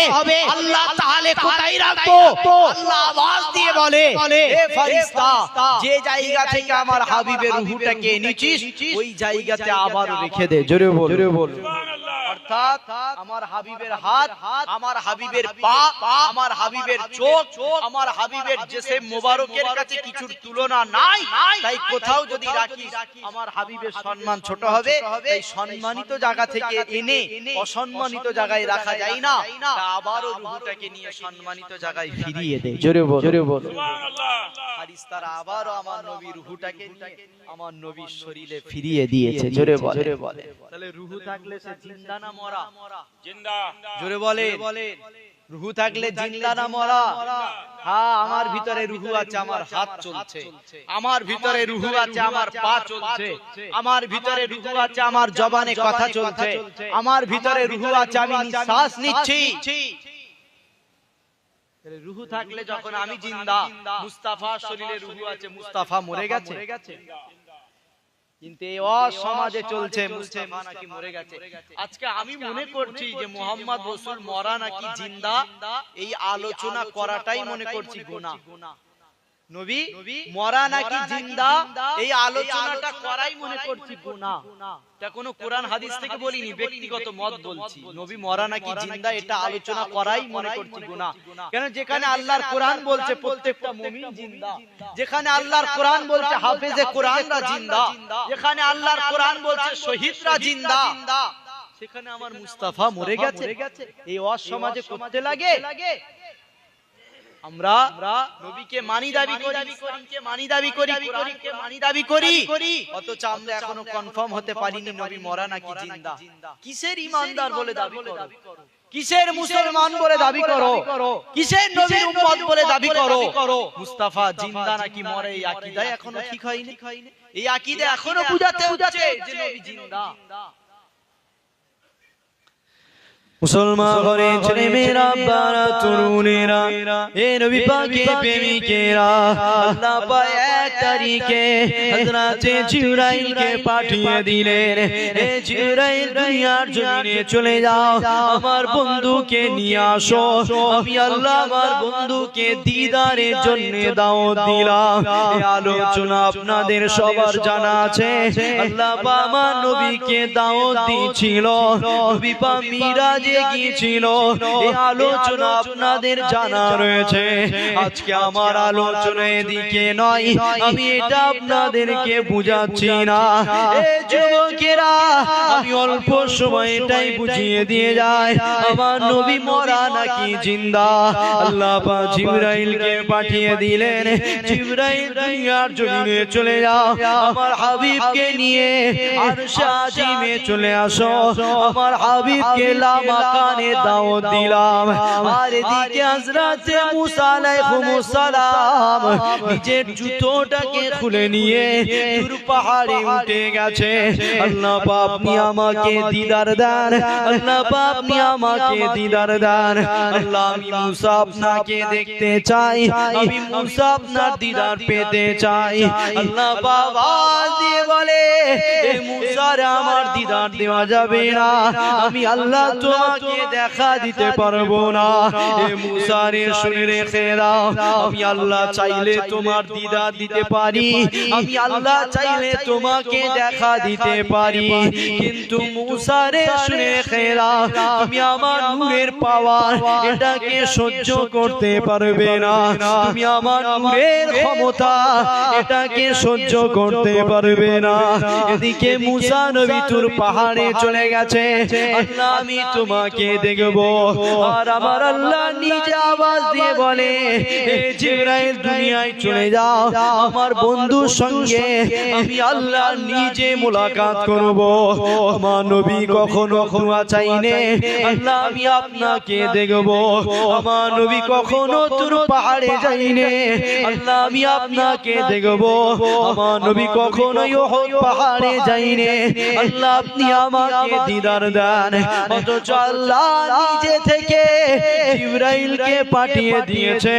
আল্লাহ তাহলে কোথায় রাখবো? আল্লাহ আওয়াজ দিয়ে বলে, হে ফেরেশতা, যে জায়গা থেকে আমার হাবিবের রূহটাকে এনেছিস ওই জায়গাতে আবার রেখে দে। জোরে বল, জোরে বল। অর্থাৎ আমার হাবিবের হাত, আমার হাবিবের পা, আমার হাবিবের চোখ, আমার হাবিবের জিসম মোবারকের কাছে কিছুর তুলনা নাই। তাই কোথাও যদি রাখি আমার হাবিবের সম্মান ছোট হবে। তাই সম্মানিত জায়গা থেকে এনে অসম্মানিত জায়গায় রাখা যায় না। তা আবারও রূহটাকে নিয়ে সম্মানিত জায়গায় ফিরিয়ে দে। জোরে বল, জোরে বল। সুবহানাল্লাহ। ফারিস্তারা আবারও আমার নবীর রূহটাকে নিয়ে আমার নবীর শরীরে ফিরিয়ে দিয়েছে। জোরে বল, জোরে বল। তাহলে রূহ থাকলে সে জিন্দা না মরা? জিন্দা। জোরে বলে, রূহ থাকলে জিন্দা না মরা? হ্যাঁ, আমার ভিতরে রূহ আছে, আমার হাত চলছে। আমার ভিতরে রূহ আছে, আমার পা চলছে। আমার ভিতরে রূহ আছে, আমার জবানে কথা চলছে। আমার ভিতরে রূহ আছে, আমি নিঃশ্বাস নিচ্ছি। রূহ থাকলে যখন আমি জিন্দা, মুস্তাফার শরীরে রূহ আছে, মুস্তাফা মরে গেছে। কিন্তু এই অসমাজে চলছে মুস্তাফা নাকি মরে গেছে। আজকে আমি মনে করছি যে মুহাম্মদ রাসূল মরা নাকি জিন্দা, এই আলোচনা করাটাই মনে করছি গুনাহ। নবী মরা নাকি জিন্দা এই আলোচনাটা করাই মনে করছি গুনাহ। এটা কোনো কোরআন হাদিস থেকে বলিনি, ব্যক্তিগত মত বলছি। নবী মরা নাকি জিন্দা এটা আলোচনা করাই মনে করছি গুনাহ। কেন? যেখানে আল্লাহর কোরআন বলছে প্রত্যেকটা মুমিন জিন্দা, যেখানে আল্লাহর কোরআন বলছে হাফেজে কোরআনরা জিন্দা, যেখানে আল্লাহর কোরআন বলছে শহীদরা জিন্দা, সেখানে আমার মুস্তাফা মরে গেছে। এই অসমাজে করতে লাগে। আমরা নবীকে মানি দাবি করি, কোরআনকে মানি দাবি করি, কোরআনকে মানি দাবি করি, অথচ আমরা এখনো কনফার্ম হতে পারিনি নবী মরা নাকি জিন্দা। কিসের ঈমানদার বলে দাবি করো? কিসের মুসলমান বলে দাবি করো? কিসের নবীর উম্মত বলে দাবি করো? মুস্তাফা জিন্দা নাকি মরে এই আকীদা এখনো ঠিক হয়নি। এই আকীদা এখনো বুঝাতে হচ্ছে যে নবী জিন্দা। মুসলমান ঘরে ছেলে মেয়েরা, বারা তরুণেরা, এ নবী পাকের প্রেমিকেরা, আল্লাহ পাক এক তারিখে হযরত জিবরাইলকে পাঠিয়ে দিলেন, এ জিবরাইল দুনিয়ার জমিনে চলে যাও, আমার বন্ধুকে নিয়ে আসো। আমি আল্লাহ আমার বন্ধুকে দিদারের জন্য দাওয়াত দিলাম। এই আলোচনা আপনাদের সবার জানা আছে। আল্লাহ পাক আমার নবীকে দাওয়াত দিয়েছিল, নবী পাক মিরাজে গিয়েছিল। এই আলোচনা আপনাদের জানা রয়েছে। আজকে আমার আলোচনা এদিকে নয়, আমি এটা আপনাদেরকে বুঝাচ্ছি না। এই যুবকেরা, আমি অল্প সময়টাই বুঝিয়ে দিয়ে যাই আমার নবী মরা নাকি জিন্দা। আল্লাহ পাক জিবরাইলকে পাঠিয়ে দিলেন, জিবরাইল দুনিয়ার জমিনে চলে যাও, আমার হাবিবকে নিয়ে আরশে আজিমে চলে আসো। আমার হাবিবকে লামাকানে দাওয়াত দিলাম। আর এদিকে হযরত মুসা আলাইহিস সালাম নিজের জুতোটাকে খুলে নিয়ে দূর পাহাড়ে উঠে গেছে। আল্লাহ পাক আপনি আমাকে দিদার দেন, আল্লাহ পাক আপনি আমাকে দিদার দেন। আল্লাহ আমি মুসা আপনাকে দেখতে চাই, আমি মুসা আপনার দিদার পেতে চাই। আল্লাহ পাক আওয়াজ দিয়ে বলে, এ মুসা রে আমার দিদার দেওয়া যাবে না, আমি আল্লাহ তোমাকে দেখা দিতে পারবো না। এ মুসা রে শুনে রেখে দাও, আমি আল্লাহ চাইলে তোমার দিদার দিতে পারি, আমি আল্লাহ চাইলে তোমাকে দেখা দিতে পারি। কিন্তু মুসা রে শুনে রেখে দাও, তুমি আমার নূরের পাওয়ার এটাকে সহ্য করতে পারবে না, তুমি আমার নূরের ক্ষমতা এটাকে সহ্য করতে পারবে না। এদিকে মুসা নবী তুর পাহাড়ে চলে গেছে। আল্লাহ আমি তোমার তোমাকে দেখবো। আর আমার আল্লাহ নিজে আওয়াজ দিয়ে বলে, হে জিবরাইল দুনিয়ায় চলে যাও, আমার বন্ধুর সঙ্গে আমি আল্লাহ নিজে মুলাকাত করব। আমার নবী কখনো ক্ষমা চাইনে, আল্লাহ আমি আপনাকে দেখবো। আমার নবী কখনো তুর পাহাড়ে যাইনে, আল্লাহ আমি আপনাকে দেখবো। আমার নবী কখনো উহুদ পাহাড়ে যাইনে, আল্লাহ আপনি আমাকে দিদার দেন। অথচ আল্লাহ নিজে থেকে জিবরাইলকে পাঠিয়ে দিয়েছে,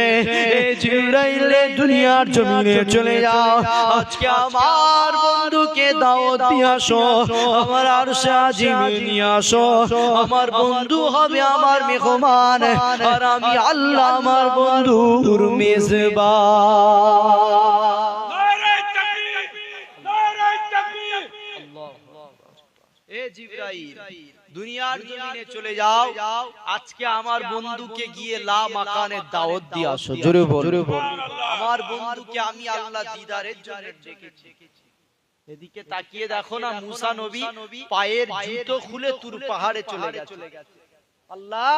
এই জিবরাইল দুনিয়ার জমিনে চলে যাও, আজকে আমার বন্ধুকে দাওয়াত দিয়ে আসো, আমার আরশে আজিমে নিয়ে আসো। আমার বন্ধু হবে আমার মেহমান, আর আমি আল্লাহ আমার বন্ধুর মেজবান। এ জিবরাইল দুনিয়ার জমিনে চলে যাও, আজকে আমার বন্ধুকে গিয়ে লা মাকানের দাওয়াত দিয়ে আসো। জোরে বল, আমার বন্ধুকে আমি আল্লাহ দিদারের জন্য ডেকেছি। এদিকে তাকিয়ে দেখো না, মুসা নবী পায়ের জুতো খুলে তুর পাহাড়ে চলে গেছে। আল্লাহ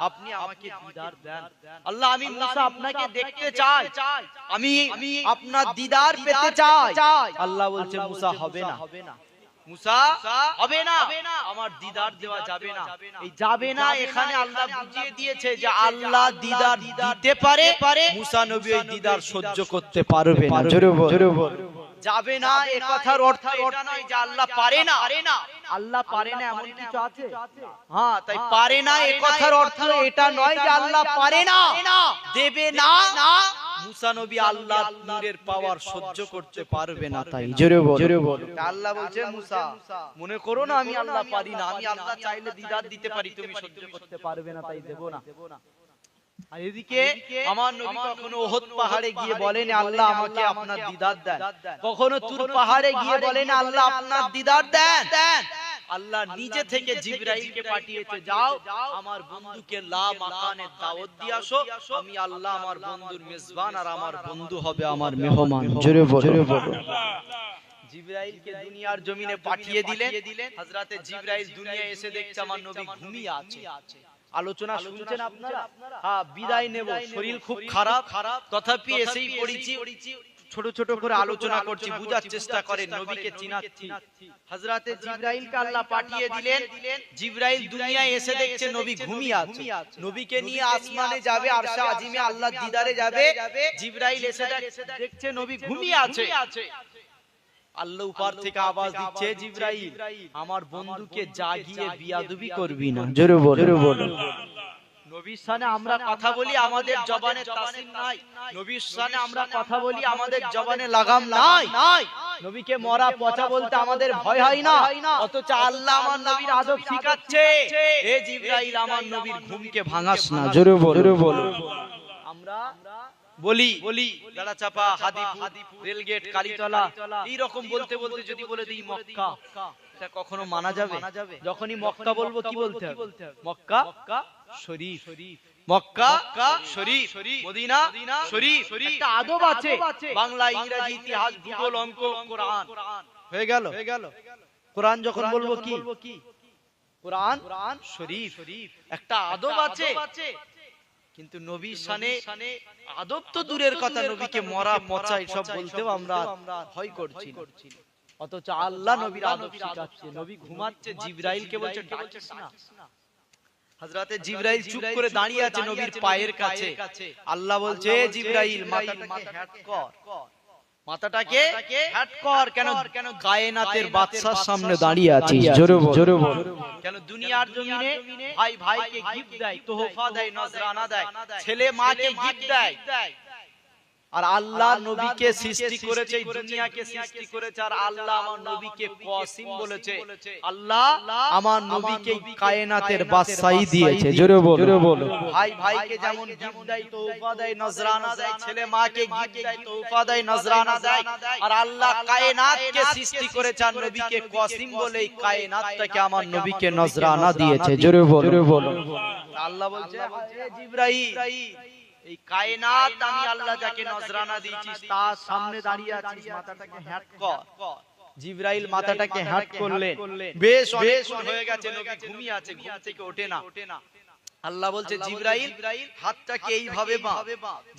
আপনি আমাকে দিদার দেন, আল্লাহ আমি মুসা আপনাকে দেখতে চাই, আমি আপনার দিদার পেতে চাই। আল্লাহ বলছে মুসা হবে না, মুসা হবে না, আমার দিদার দেওয়া যাবে না। এই যাবে না এখানে আল্লাহ বুঝিয়ে দিয়েছে যে আল্লাহ দিদার দিতে পারে, মুসা নবী ওই দিদার সহ্য করতে পারবে না। জোরে বল, যাবে না এ কথার অর্থ এটা নয় যে আল্লাহ পারে না। আল্লাহ পারে না এমন কিছু আছে? হ্যাঁ, তাই পারে না এ কথার অর্থ এটা নয় যে আল্লাহ পারে না, দেবে না। মুসা নবী আল্লাহর নূরের পাওয়ার সহ্য করতে পারবে না, তাই জোরে বল। আল্লাহ বলছে মুসা মনে করো না আমি আল্লাহ পারি না, আমি আল্লাহ চাইলে দিদার দিতে পারি, তুমি সহ্য করতে পারবে না, তাই দেব না। আর এদিকে আমার নবী কখনো উহুদ পাহাড়ে গিয়ে বলেন আল্লাহ আমাকে আপনার দিদার দেন, কখনো তুর পাহাড়ে গিয়ে বলেন আল্লাহ আপনার দিদার দেন। আল্লাহ নিজে থেকে জিবরাইলকে পাঠিয়েছে, যাও আমার বন্ধুকে লা মাকানের দাওয়াত দিয়ে আসো, আমি আল্লাহ আমার বন্ধুর মেজবান, আর আমার বন্ধু হবে আমার মেহমান। জোরে বল। জিবরাইলকে দুনিয়ার জমিনে পাঠিয়ে দিলেন। হযরতে জিবরাইল দুনিয়ায় এসে দেখছে আমার নবী ঘুমিয়ে আছে। আলোচনা শুনছেন আপনারা? হ্যাঁ, বিদায় নেব, শরীর খুব খারাপ, তথাপি এসেই পড়েছি, ছোট ছোট করে আলোচনা করছি, বুঝার চেষ্টা করেন, নবীকে চিনাচ্ছি। হযরতে জিবরাইলকে আল্লাহ পাঠিয়ে দিলেন। জিবরাইল দুনিয়ায় এসে দেখছে নবী ঘুমিয়ে আছে, নবীকে নিয়ে আসমানে যাবে, আরশে আজিমে আল্লাহর দিদারে যাবে। জিবরাইল এসে দেখছে নবী ঘুমিয়ে আছে। আল্লাহ উপর থেকে আওয়াজ দিচ্ছে, জিবরাইল আমার বন্ধুকে জাগিয়ে বিয়াদবি করবি না। জোরে বল। নবীর শানে আমরা কথা বলি, আমাদের জবানে তাসির নাই। নবীর শানে আমরা কথা বলি, আমাদের জবানে লাগাম নাই। নবীকে মরা পচা বলতে আমাদের ভয় হয় না, অথচ আল্লাহ আমার নবীর আদব শিখাচ্ছে, হে জিবরাইল আমার নবীর ঘুমকে ভাঙাস না। জোরে বল। আমরা বলি দাঁড়া চাপা, হাদিপুর, রেলগেট, কালীতলা, এইরকম বলতে বলতে যদি বলে দিই মক্কা, এটা কখনো মানা যাবে? যখনই মক্কা বলবো কি বলতে হবে? মক্কা শরীফ, মক্কা শরীফ, মদিনা শরীফ। একটা আদব আছে, বাংলা, ইংরেজি, ইতিহাস, ভূগোল, অঙ্ক, কোরআন হয়ে গেল। কোরআন যখন বলবো কি কোরআন শরীফ, একটা আদব আছে। কিন্তু নবীর শানে আদব তো দূরের কথা, নবীকে মরা পচা এসব বলতেও আমরা ভয় করছি, অথচ আল্লাহ নবীর আদব শিখাচ্ছে। নবী ঘুমাচ্ছে, জিবরাইলকে বলছে ডাকিস না। হযরতে জিবরাইল চুপ করে দাঁড়িয়ে আছে নবীর পায়ের কাছে। আল্লাহ বলছে, জিবরাইল মাথাটাকে হ্যাট কর, মাথাটাকে হ্যাট কর। কেন কায়নাতের বাদশার সামনে দাঁড়িয়ে আছিস? জোরে বল। কেন দুনিয়ার জমিনে ভাই ভাইকে গিফট দেয়, তোহফা দেয়, নজরানা দেয়, ছেলে মাকে গিফট দেয়, আর আল্লাহ নবীকে সৃষ্টি করেছে, এই দুনিয়াকে সৃষ্টি করেছে, আর আল্লাহ আমার নবীকে কাসিম বলেছে। আল্লাহ আমার নবীকে কায়নাতের বাদশাহী দিয়েছে। জোরে বল। ভাই ভাইকে যেমন গিফট দেয়, তোহফা দেয়, নজরানা দেয়, ছেলে মাকে গিফট দেয়, তোহফা দেয়, নজরানা দেয়, আর আল্লাহ কায়নাতকে সৃষ্টি করেছে, আর নবীকে কাসিম বলে এই কায়নাতটাকে আমার নবীকে নজরানা দিয়েছে। জোরে বল। আল্লাহ বলছে, হে জিবরাইল, এই কায়নাত আমি আল্লাহ যাকে নজরানা দিয়েছি তার সামনে দাঁড়িয়ে আছিস, মাথাটাকে হ্যাট কর। জিবরাইল মাথাটাকে হ্যাট করলেন, বেশ অনেকক্ষণ হয়ে গেছে, নবী ঘুমিয়ে আছে, ঘুম থেকে ওঠে না। আল্লাহ বলছে জিবরাইল হাতটাকে এইভাবে বাঁ,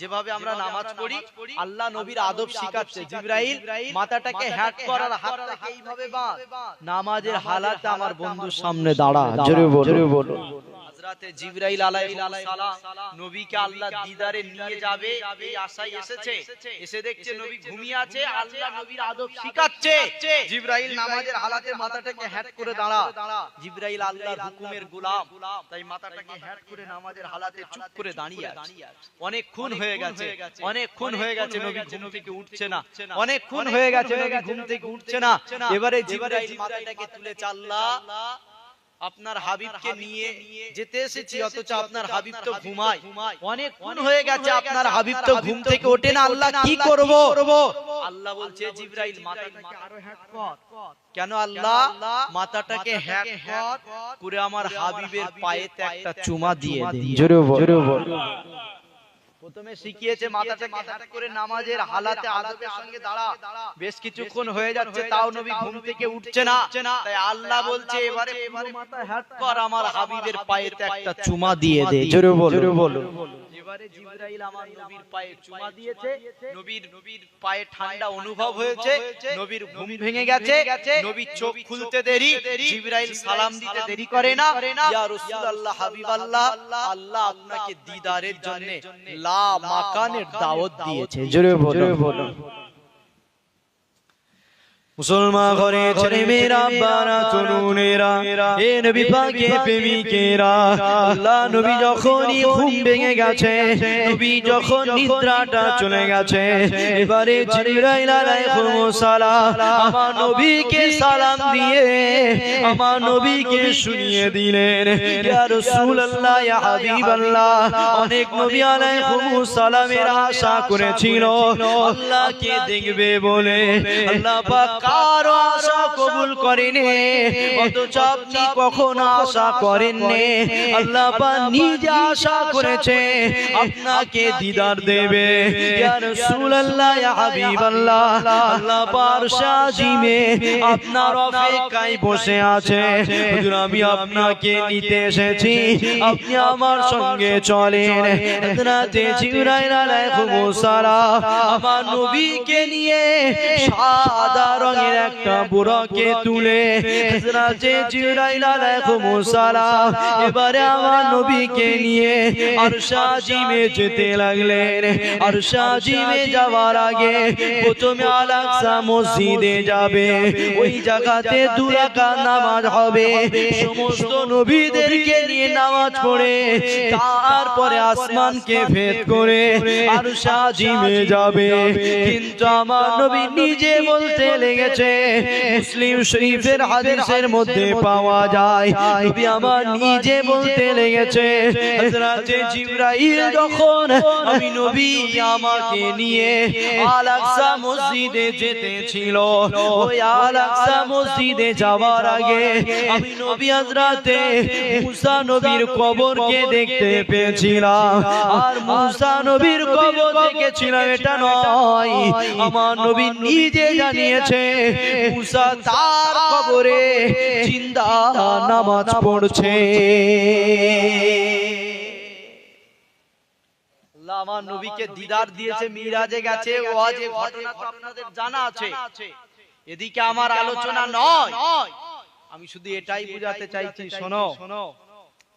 যেভাবে আমরা নামাজ পড়ি আল্লাহ নবীর আদব শিখাচ্ছে। জিবরাইল মাথাটাকে হ্যাট করার, হাতটাকে এইভাবে বাঁ, নামাজের হালাতে আমার বন্ধুর সামনে দাঁড়া। জোরে বলো। হযরতে জিবরাইল আলাইহিস সালাম নবীকে আল্লাহ দিদারে নিয়ে যাবে এই আশায় এসেছে, এসে দেখছে নবী ঘুমিয়ে আছে, আল্লাহ নবীর আদব শিখাচ্ছে। জিবরাইল নামাজের হালাতে মাথাটাকে হ্যাট করে দাঁড়া। জিবরাইল আল্লাহর হুকুমের গোলাম, তাই মাথাটাকে হ্যাট করে নামাজের হালাতে চুপ করে দাঁড়িয়ে আছে। অনেকক্ষণ হয়ে গেছে নবী ঘুম থেকে উঠছে না, অনেকক্ষণ হয়ে গেছে নবী ঘুম থেকে উঠছে না। এবারে জিবরাইল মাথাটাকে তুলে, আল্লাহ আপনার হাবিবকে নিয়ে যেতে এসেছি, অথচ আপনার হাবিব তো ঘুমায়, অনেকক্ষণ হয়ে গেছে আপনার হাবিব তো ঘুম থেকে ওঠে না, আল্লাহ কি করব? আল্লাহ বলছে জিবরাইল মাথাটাকে আরো হ্যাট কর। কেন আল্লাহ? মাথাটাকে হ্যাট করে আমার হাবিবের পায়েতে একটা চুমা দিয়ে দে। জোরে বল। প্রথমে শিখিয়েছে মাথাটাকে হ্যাট করে নামাজের হালাতে আদবের সঙ্গে দাঁড়া। বেশ কিছুক্ষণ হয়ে যাচ্ছে, তাও নবী ঘুম থেকে উঠছে না, তাই আল্লাহ বলছে এবারে মাথা হ্যাট কর, আমার হাবিবের পায়েতে একটা চুমা দিয়ে দে। জোরে বলো। এবারে জিবরাইল আমার নবীর পায়ে চুমা দিয়েছে, নবীর পায়ে ঠান্ডা অনুভব হয়েছে, নবীর ঘুম ভেঙে গেছে, নবীর চোখ খুলতে দেরি, জিবরাইল সালাম দিতে দেরি করে না, ইয়া রাসূলুল্লাহ হাবিবাল্লাহ, আল্লাহ আপনাকে দিদারের জন্য লা মাকানের দাওয়াত দিয়েছে। জোরে বলো। মুসলমান ঘরে ছেলে মেয়েরা, বারা তরুণেরা, এ নবী পাকের প্রেমিকেরা, আল্লাহ নবী যখনই ঘুম ভেঙে গেছে, নবী যখন নিদ্রাটা চলে গেছে, এবারে জিবরাইল আলাইহিস সালাম আমার নবীকে সালাম দিয়ে আমার নবীকে শুনিয়ে দিলেন, ইয়া রাসূলুল্লাহ, ইয়া হাবিবাল্লাহ, অনেক নবী আলাইহিস সালামের আশা করেছিল আল্লাহকে দেখবে বলে, আল্লাহ পাক কারো আশা কবুল করেনি, অথচ আপনি কখনো আশা করেননি, আল্লাহ পাক নিজে আশা করেছে আপনাকে দিদার দেবে। ইয়া রাসূলুল্লাহ, ইয়া হাবিবাল্লাহ, আল্লাহ পাক শাজিমে আপনার অপেক্ষায় বসে আছে, হুজুর আমি আপনাকে নিতে এসেছি, আপনি আমার সঙ্গে চলেন। হযরতে জিবরাইল আলাইহিস সালাম আমার নবীকে নিয়ে সাদা রঙের একটা বুড়াকে তুলে হযরতে জিবরাইল আলাইহিস সালাম এবারে আমার নবীকে নিয়ে আরশ আজিমে যেতে লাগলেন। আরশ আজিমে যাওয়ার আগে প্রথমে আল আকসা মসজিদে যাবে, ওই জায়গাতে 2 রাকাত নামাজ হবে, সমস্ত নবীদেরকে নিয়ে নামাজ পড়ে তারপরে আসমানকে ভেদ করে আরশ আজিমে যাবে। কিন্তু আমার নবী নিজে বলতে লেগেছে, মুসলিম শরীফের হাদিসের মধ্যে পাওয়া যায়, নবী আমার নিজে বলতে লেগেছে, হযরতে জিবরাইল যখন আমি নবী আমাকে নিয়ে আল আকসা মসজিদে যেতে ছিল, ওই আল আকসা মসজিদে যাওয়ার আগে আমি নবী হযরতে মুসা নবীর কবরকে দেখতে পেয়েছিলাম। আর মুসা নবীর কবর দেখেছিলাম এটা নয়, আমার নবী নিজে জানিয়েছে মুসা তার কবরে জিন্দা নামাজ পড়ছে। আল্লাহ আমার নবীকে দিদার দিয়েছে, মিরাজে গেছে, ওয়াজে ঘটনা তো আপনাদের জানা আছে, এদিকে আমার আলোচনা নয়, আমি শুধু এটাই বুঝাতে চাইছি, শোনো,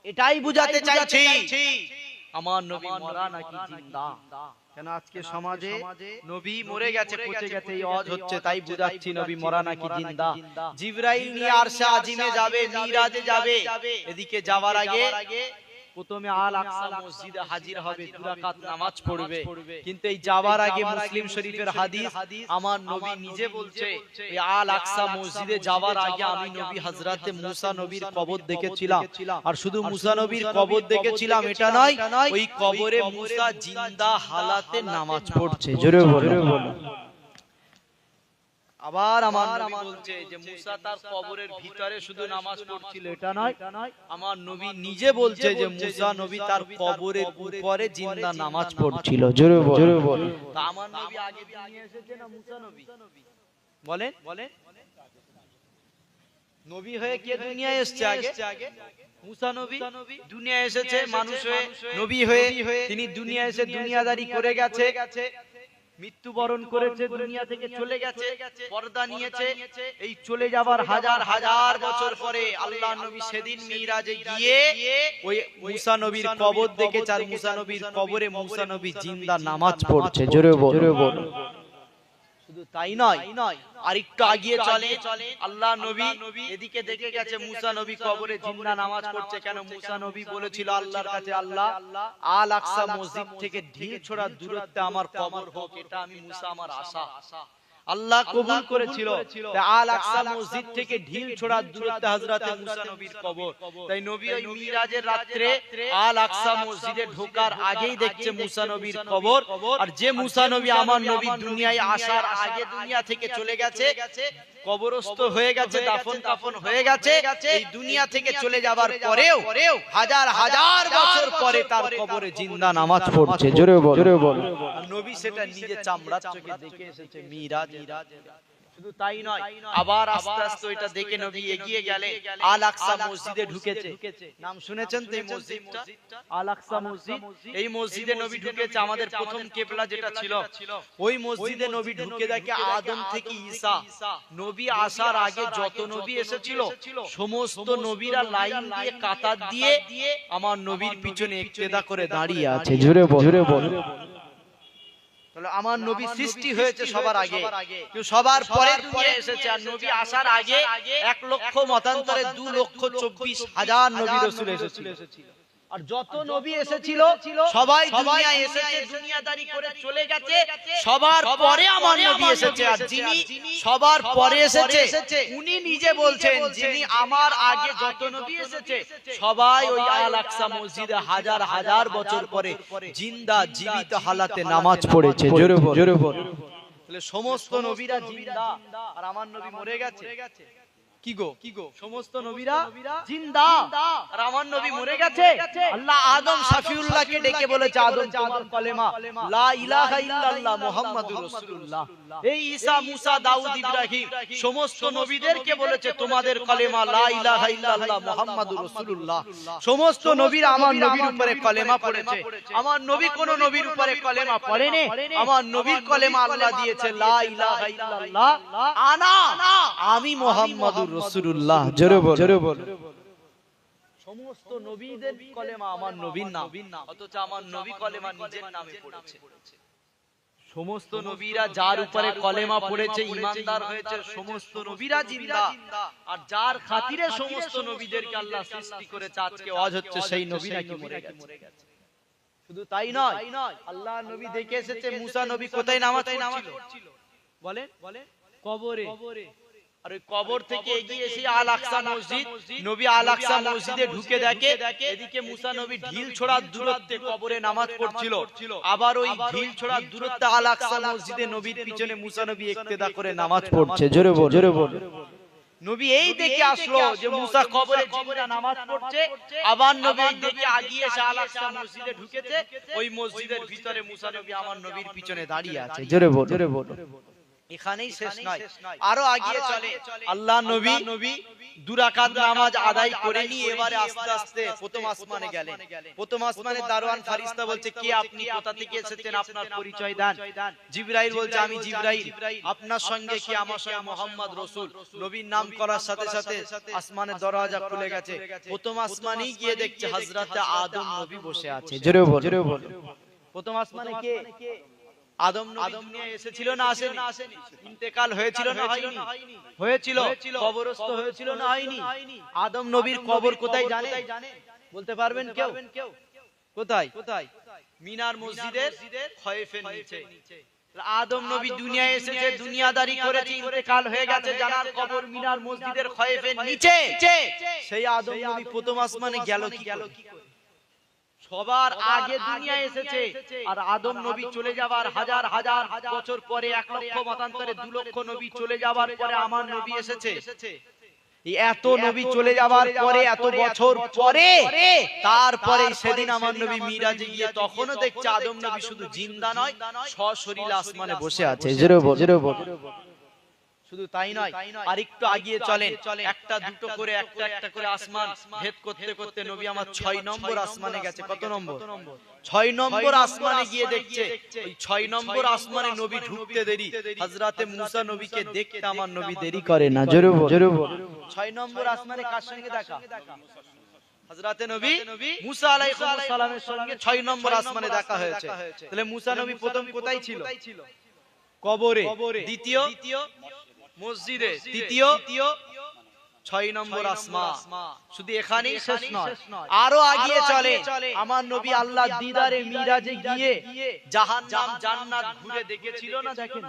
এটাই বুঝাতে চাইছি আমার নবী মরা নাকি জিন্দা। কেন আজকে সমাজে নবী মরে গেছে, পচে গেছে, এই ওয়াজ হচ্ছে, তাই বুঝাচ্ছি নবী মরা নাকি জিন্দা। জিবরাইল নিয়ে আরশে আজিমে যাবে, মিরাজে যাবে, এদিকে যাওয়ার আগে প্রথমে আল আকসা মসজিদে হাজির হবে, 2 রাকাত নামাজ পড়বে। কিন্তু এই যাওয়ার আগে মুসলিম শরীফের হাদিস আমার নবী নিজে বলছে, এই আল আকসা মসজিদে যাওয়ার আগে আমি নবী হযরতে মুসা নবীর কবর দেখেছিলাম। আর শুধু মুসা নবীর কবর দেখেছিলাম এটা নয়, ওই কবরে মুসা জিন্দা হালাতে নামাজ পড়ছে। জোরে বলো। আবার আমার নবী বলছে যে মুসা তার কবরের ভিতরে শুধু নামাজ পড়ছিল এটা নয়, আমার নবী নিজে বলছে যে মুসা নবী তার কবরের উপরে জিন্দা নামাজ পড়ছিল। জোরে বলো। তা আমার নবী আগে নিয়ে এসেছে না মুসা নবী? বলেন বলেন নবী হয়ে কে দুনিয়ায় এসেছে আগে? মুসা নবী দুনিয়ায় এসেছে মানুষ হয়ে, নবী হয়ে তিনি দুনিয়ায় এসে দুনিয়াদারি করে গেছে, মৃত্যুবরণ করেছে, দুনিয়া থেকে চলে গেছে, পর্দা নিয়েছে। এই চলে যাবার হাজার হাজার বছর পরে আল্লাহ নবী সেদিন মিরাজে গিয়ে ওই মুসা নবীর কবর দেখেছে, আর মুসা নবীর কবরে মুসা নবী জিন্দা নামাজ পড়ছে। জোরে বল। শুধু তাই নয়, আর একটু আগিয়ে চলে আল্লাহ নবী এদিকে দেখে গেছে মুসা নবী কবরে জিন্দা নামাজ পড়ছে। কেন? মুসা নবী বলেছিল আল্লাহর কাছে, আল্লাহ আল আকসা মসজিদ থেকে ঢিল ছোড়া দূরত্বে আমার কবর হোক, এটা আমি মুসা আমার আশা। আল্লাহ কবুল করেছিল। আল আকসা মসজিদ থেকে ঢিল ছোড়া দূরত্বে হযরতে মুসা নবীর কবর। তাই নবী ওই মিরাজের রাতে আল আকসা মসজিদে ঢোকার আগেই দেখছে মুসা নবীর কবর। আর যে মুসা নবী আমার নবী দুনিয়ায় আসার আগে দুনিয়া থেকে চলে গেছে, কবরস্থ হয়ে গেছে, দাফন কাফন হয়ে গেছে, এই দুনিয়া থেকে চলে যাবার পরেও হাজার হাজার বছর পরে তার কবরে জিন্দা নামাজ পড়ছে। জোরে বল। নবী সেটা নিজে চামড়ার চোখে দেখে এসেছে মিরাজ। শুধু তাই নয়, আবার আস্তে আস্তে এটা দেখে নবী এগিয়ে গেলে আল আকসা মসজিদে ঢুকেছে। নাম শুনেছেন তো এই মসজিদটা? আল আকসা মসজিদ। এই মসজিদে নবী ঢুকেছে। আমাদের প্রথম কিবলা যেটা ছিল, ওই মসজিদে নবী ঢুকে দেখে আদম থেকে ঈসা নবী আসার আগে যত নবী এসেছিল সমস্ত নবীরা লাইন দিয়ে কাতার দিয়ে আমার নবীর পিছনে ইক্তেদা করে দাঁড়িয়ে আছে। জোরে বল। তাহলে আমার নবী সৃষ্টি হয়েছে সবার আগে, কিন্তু সবার পরে দুনিয়ায় এসেছে। আর নবী আসার আগে 1 লক্ষ মতান্তরে 2,24,000 নবী রাসূল এসেছিল। আর যত নবী এসেছিল সবাই দুনিয়ায় এসেছে, দুনিয়াদারি করে চলে গেছে। সবার পরে আমার নবী এসেছে। আর যিনি সবার পরে এসেছে উনি নিজে বলছেন, যিনি আমার আগে যত নবী এসেছে সবাই ওই আল আকসা মসজিদে হাজার হাজার বছর পরে জিন্দা জীবিত হালাতে নামাজ পড়েছে। জোরে বল। তাহলে সমস্ত নবীরা জিন্দা, আর আমার নবী মরে গেছে। কি গো সমস্ত নবীরা জিন্দা, আর আমার নবী মরে গেছে। আল্লাহ আদম শাফিউল্লাহকে ডেকে বলেছে, আদম তোমার কলেমা লা ইলাহা ইল্লাল্লাহ মুহাম্মাদুর রাসূলুল্লাহ। এই ঈসা মুসা দাউদ ইব্রাহিম সমস্ত নবীদেরকে বলেছে তোমাদের কলেমা লা ইলাহা ইল্লাল্লাহ মুহাম্মাদুর রাসূলুল্লাহ। সমস্ত নবীরা আমার নবীর উপরে কলেমা পড়েছে। আমার নবী কোন নবীর উপরে কলেমা পড়েনি। আমার নবীর কলেমা আল্লাহ দিয়েছে লা ইলাহা ইল্লাল্লাহ আমি মুহাম্মাদুর রাসূলুল্লাহ। জোরে বল। সমস্ত নবীদের কলেমা আমার নবীর নাম, অথচ আমার নবী কলেমা নিজের নামে পড়েছে। সমস্ত নবীরা যার উপরে কলেমা পড়েছে ঈমানদার হয়েছে, সমস্ত নবীরা জিন্দা। আর যার খাতিরে সমস্ত নবীদেরকে আল্লাহ সৃষ্টি করেছে, আজকে ওয়াজ হচ্ছে সেই নবী নাকি মরে গেছে। শুধু তাই নয়, আল্লাহ নবী দেখে এসেছে মুসা নবী কোথায় নামাজ পড়ছিল? বলেন কবরে। আর ওই কবর থেকে এগিয়ে এসে আল আকসা মসজিদ, নবী আল আকসা মসজিদে ঢুকে দেখে এদিকে মুসা নবী ঢিল ছোড়ার দূরত্বে কবরে নামাজ পড়ছিল। আবার ওই ঢিল ছোড়ার দূরত্বে আল আকসা মসজিদে নবীর পিছনে মুসা নবী ইক্তেদা করে নামাজ পড়ছে। জোরে বল। নবী এই দেখে আসলো যে মুসা কবরে জিন্দা নামাজ পড়ছে। আবার নবী এই দেখে আগিয়ে এসে আল আকসা মসজিদে ঢুকেছে। ওই মসজিদের ভিতরে মুসা নবী আমার নবীর পিছনে দাঁড়িয়ে আছে। জোরে বল। এখানেই শেষ নয়, আরো আগিয়ে চলে। আল্লাহ নবী 2 রাকাত নামাজ আদায় করে নিয়ে এবারে আস্তে আস্তে প্রথম আসমানে গেলেন। প্রথম আসমানে দারওয়ান ফেরেশতা বলছে, কে আপনি, কোথা থেকে এসেছেন, আপনার পরিচয় দেন। জিবরাইল বলছে, আমি জিবরাইল, আপনার সঙ্গে কি? আমার সঙ্গে মুহাম্মদ রাসূল। নবীর নাম করার সাথে সাথে আসমানের দরজা খুলে গেছে। প্রথম আসমানেই গিয়ে দেখছে হযরতে আদম নবী বসে আছে। জোরে বল। প্রথম আসমানে কে? আদম নবী দুনিয়ায় এসেছিল না আসেনি? ইন্তেকাল হয়েছিল না হয়নি? হয়েছিল। কবরস্থ হয়েছিল না হয়নি? আদম নবীর কবর কোথায় জানেন? বলতে পারবেন কেউ? কোথায়? মিনার মসজিদের খয়েফের নিচে। আদম নবী দুনিয়ায় এসেছে, দুনিয়াদারি করেছে, ইন্তেকাল হয়ে গেছে, জানার কবর মিনার মসজিদের খয়েফের নিচে। সেই আদম নবী প্রথম আসমানে গেল কি করে? সবার আগে দুনিয়ায় এসেছে। আর আদম নবী চলে যাবার হাজার হাজার বছর পরে 1 লক্ষ মতান্তরে 2 লক্ষ নবী চলে যাবার পরে আমার নবী এসেছে। এত নবী চলে যাবার পরে, এত বছর পরে, তারপরে সেদিন আমার নবী মিরাজে গিয়ে তখনও দেখছে আদম নবী শুধু জিন্দা নয়, সশরীরে আসমানে বসে আছে। জোরে বল। শুধু তাই নয়, আরেকটু আগিয়ে চলেন, একটা দুটো করে একটা একটা করে আসমান ভেদ করতে করতে নবী আমার 6 নম্বর আসমানে গেছে। কত নম্বর? 6 নম্বর আসমানে গিয়ে দেখছে, ওই 6 নম্বর আসমানে নবী ঢুকতে দেরি, হযরতে মুসা নবীকে দেখতে আমার নবী দেরি করে না। জোরে বল, জোরে বল। 6 নম্বর আসমানে কার সঙ্গে দেখা? হযরতে নবী মুসা আলাইহিস সালামের সঙ্গে 6 নম্বর আসমানে দেখা হয়েছে। তাহলে মুসা নবী প্রথম কোথায় ছিল? কবরে। দ্বিতীয় মসজিদে। তৃতীয় 6 নম্বর আসমান। শুধু এখানেই শেষ নয়, আরো আগিয়ে চলে। আমার নবী আল্লাহ দিদারে মিরাজে গিয়ে জাহান্নাম জান্নাত ঘুরে দেখেছিল না দেখেন?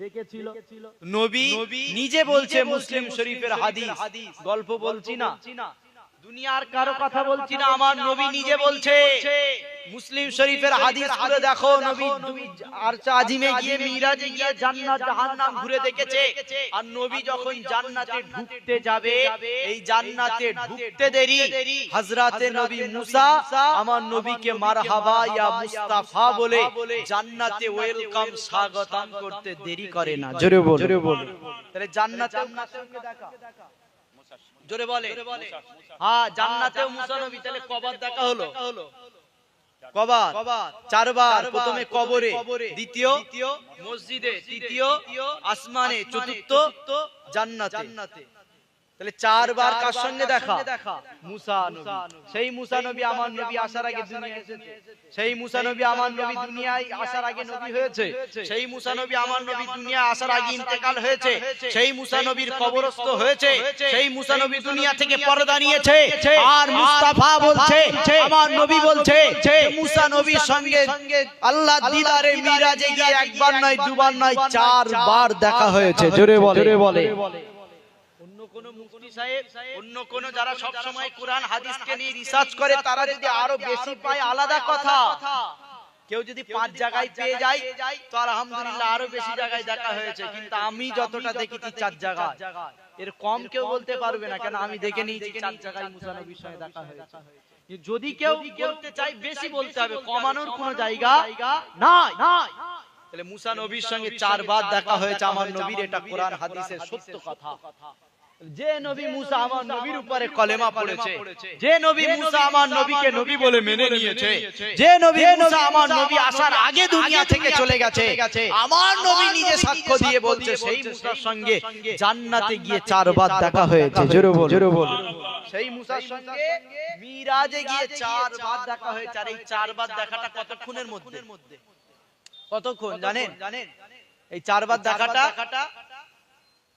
দেখেছিল। নবী নিজে বলছে, মুসলিম শরীফের হাদিস, গল্প বলছি না, দুনিয়ার কারো কথা বলছি না, আমার নবী নিজে বলছে। মুসলিম শরীফের হাদিস খুলে দেখো, নবী আরশে আজিমে গিয়ে মিরাজে গিয়ে জান্নাত জাহান্নাম ঘুরে দেখেছে। আর নবী যখন জান্নাতে ঢুকতে যাবে, এই জান্নাতে ঢুকতে দেরি হযরতে নবী মুসা আমার নবীকে মারহাবা ইয়া মুস্তাফা বলে জান্নাতে ওয়েলকাম স্বাগতম করতে দেরি করে না। জোরে বল, জোরে বল। তাহলে জান্নাতে দেখা, জোরে বলে। হ্যাঁ, জান্নাতেও মুসা নবী। তাহলে কবার দেখা হলো? কবার? 4 বার। প্রথমে কবরে, দ্বিতীয় মসজিদে, তৃতীয় আসমানে, চতুর্থ জান্নাতে। তাহলে 4 বার কার সঙ্গে দেখা? মুসা নবী। সেই মুসা নবী আমার নবী আসার আগে দুনিয়ায় এসেছে। সেই মুসা নবী আমার নবী দুনিয়ায় আসার আগে নবী হয়েছে। সেই মুসা নবী আমার নবী দুনিয়ায় আসার আগে ইন্তেকাল হয়েছে। সেই মুসা নবীর কবরস্থ হয়েছে। সেই মুসা নবী দুনিয়া থেকে পর্দা নিয়েছে। আর মুস্তাফা বলছে, আমার নবী বলছে, মুসা নবীর সঙ্গে আল্লাহ দিদারে মিরাজে গিয়ে একবার নয়, দুবার নয়, 4 বার দেখা হয়েছে। জোরে বলে, জোরে বলে। কোন মুফতি সাহেব, অন্য কোন যারা সব সময় কোরআন হাদিসকে নিয়ে রিসার্চ করে, তারা যদি আরো বেশি পায় আলাদা কথা। কেউ যদি 5 জায়গায় পেয়ে যায় তো আলহামদুলিল্লাহ, আরো বেশি জায়গায় দেখা হয়েছে। কিন্তু আমি যতটা দেখেছি 4 জায়গায়, এর কম কেউ বলতে পারবে না। কেন? আমি দেখে নিয়েছি 4 জায়গায় মুসা নবীর সঙ্গে দেখা হয়েছে। যদি কেউ বলতে চাই, বেশি বলতে হবে, কমানোর কোনো জায়গা নাই। তাহলে মুসা নবীর সঙ্গে 4 বার দেখা হয়েছে আমার নবীর, এটা কোরআন হাদিসের সত্য কথা। যে নবী মুসা আমার নবীর উপরে কলেমা পড়েছে, যে নবী মুসা আমার নবীকে নবী বলে মেনে নিয়েছে, যে নবী মুসা আমার নবী আসার আগে দুনিয়া থেকে চলে গেছে, আমার নবী নিজে সাক্ষ্য দিয়ে বলছে, সেই মুসার সঙ্গে জান্নাতে গিয়ে 4 বার দেখা হয়েছে। জোরে বল, জোরে বল। সেই মুসার সঙ্গে মিরাজে গিয়ে 4 বার দেখা হয়েছে। আর এই 4 বার দেখাটা কতক্ষণের মধ্যে? কতক্ষণ জানেন? এই 4 বার দেখাটা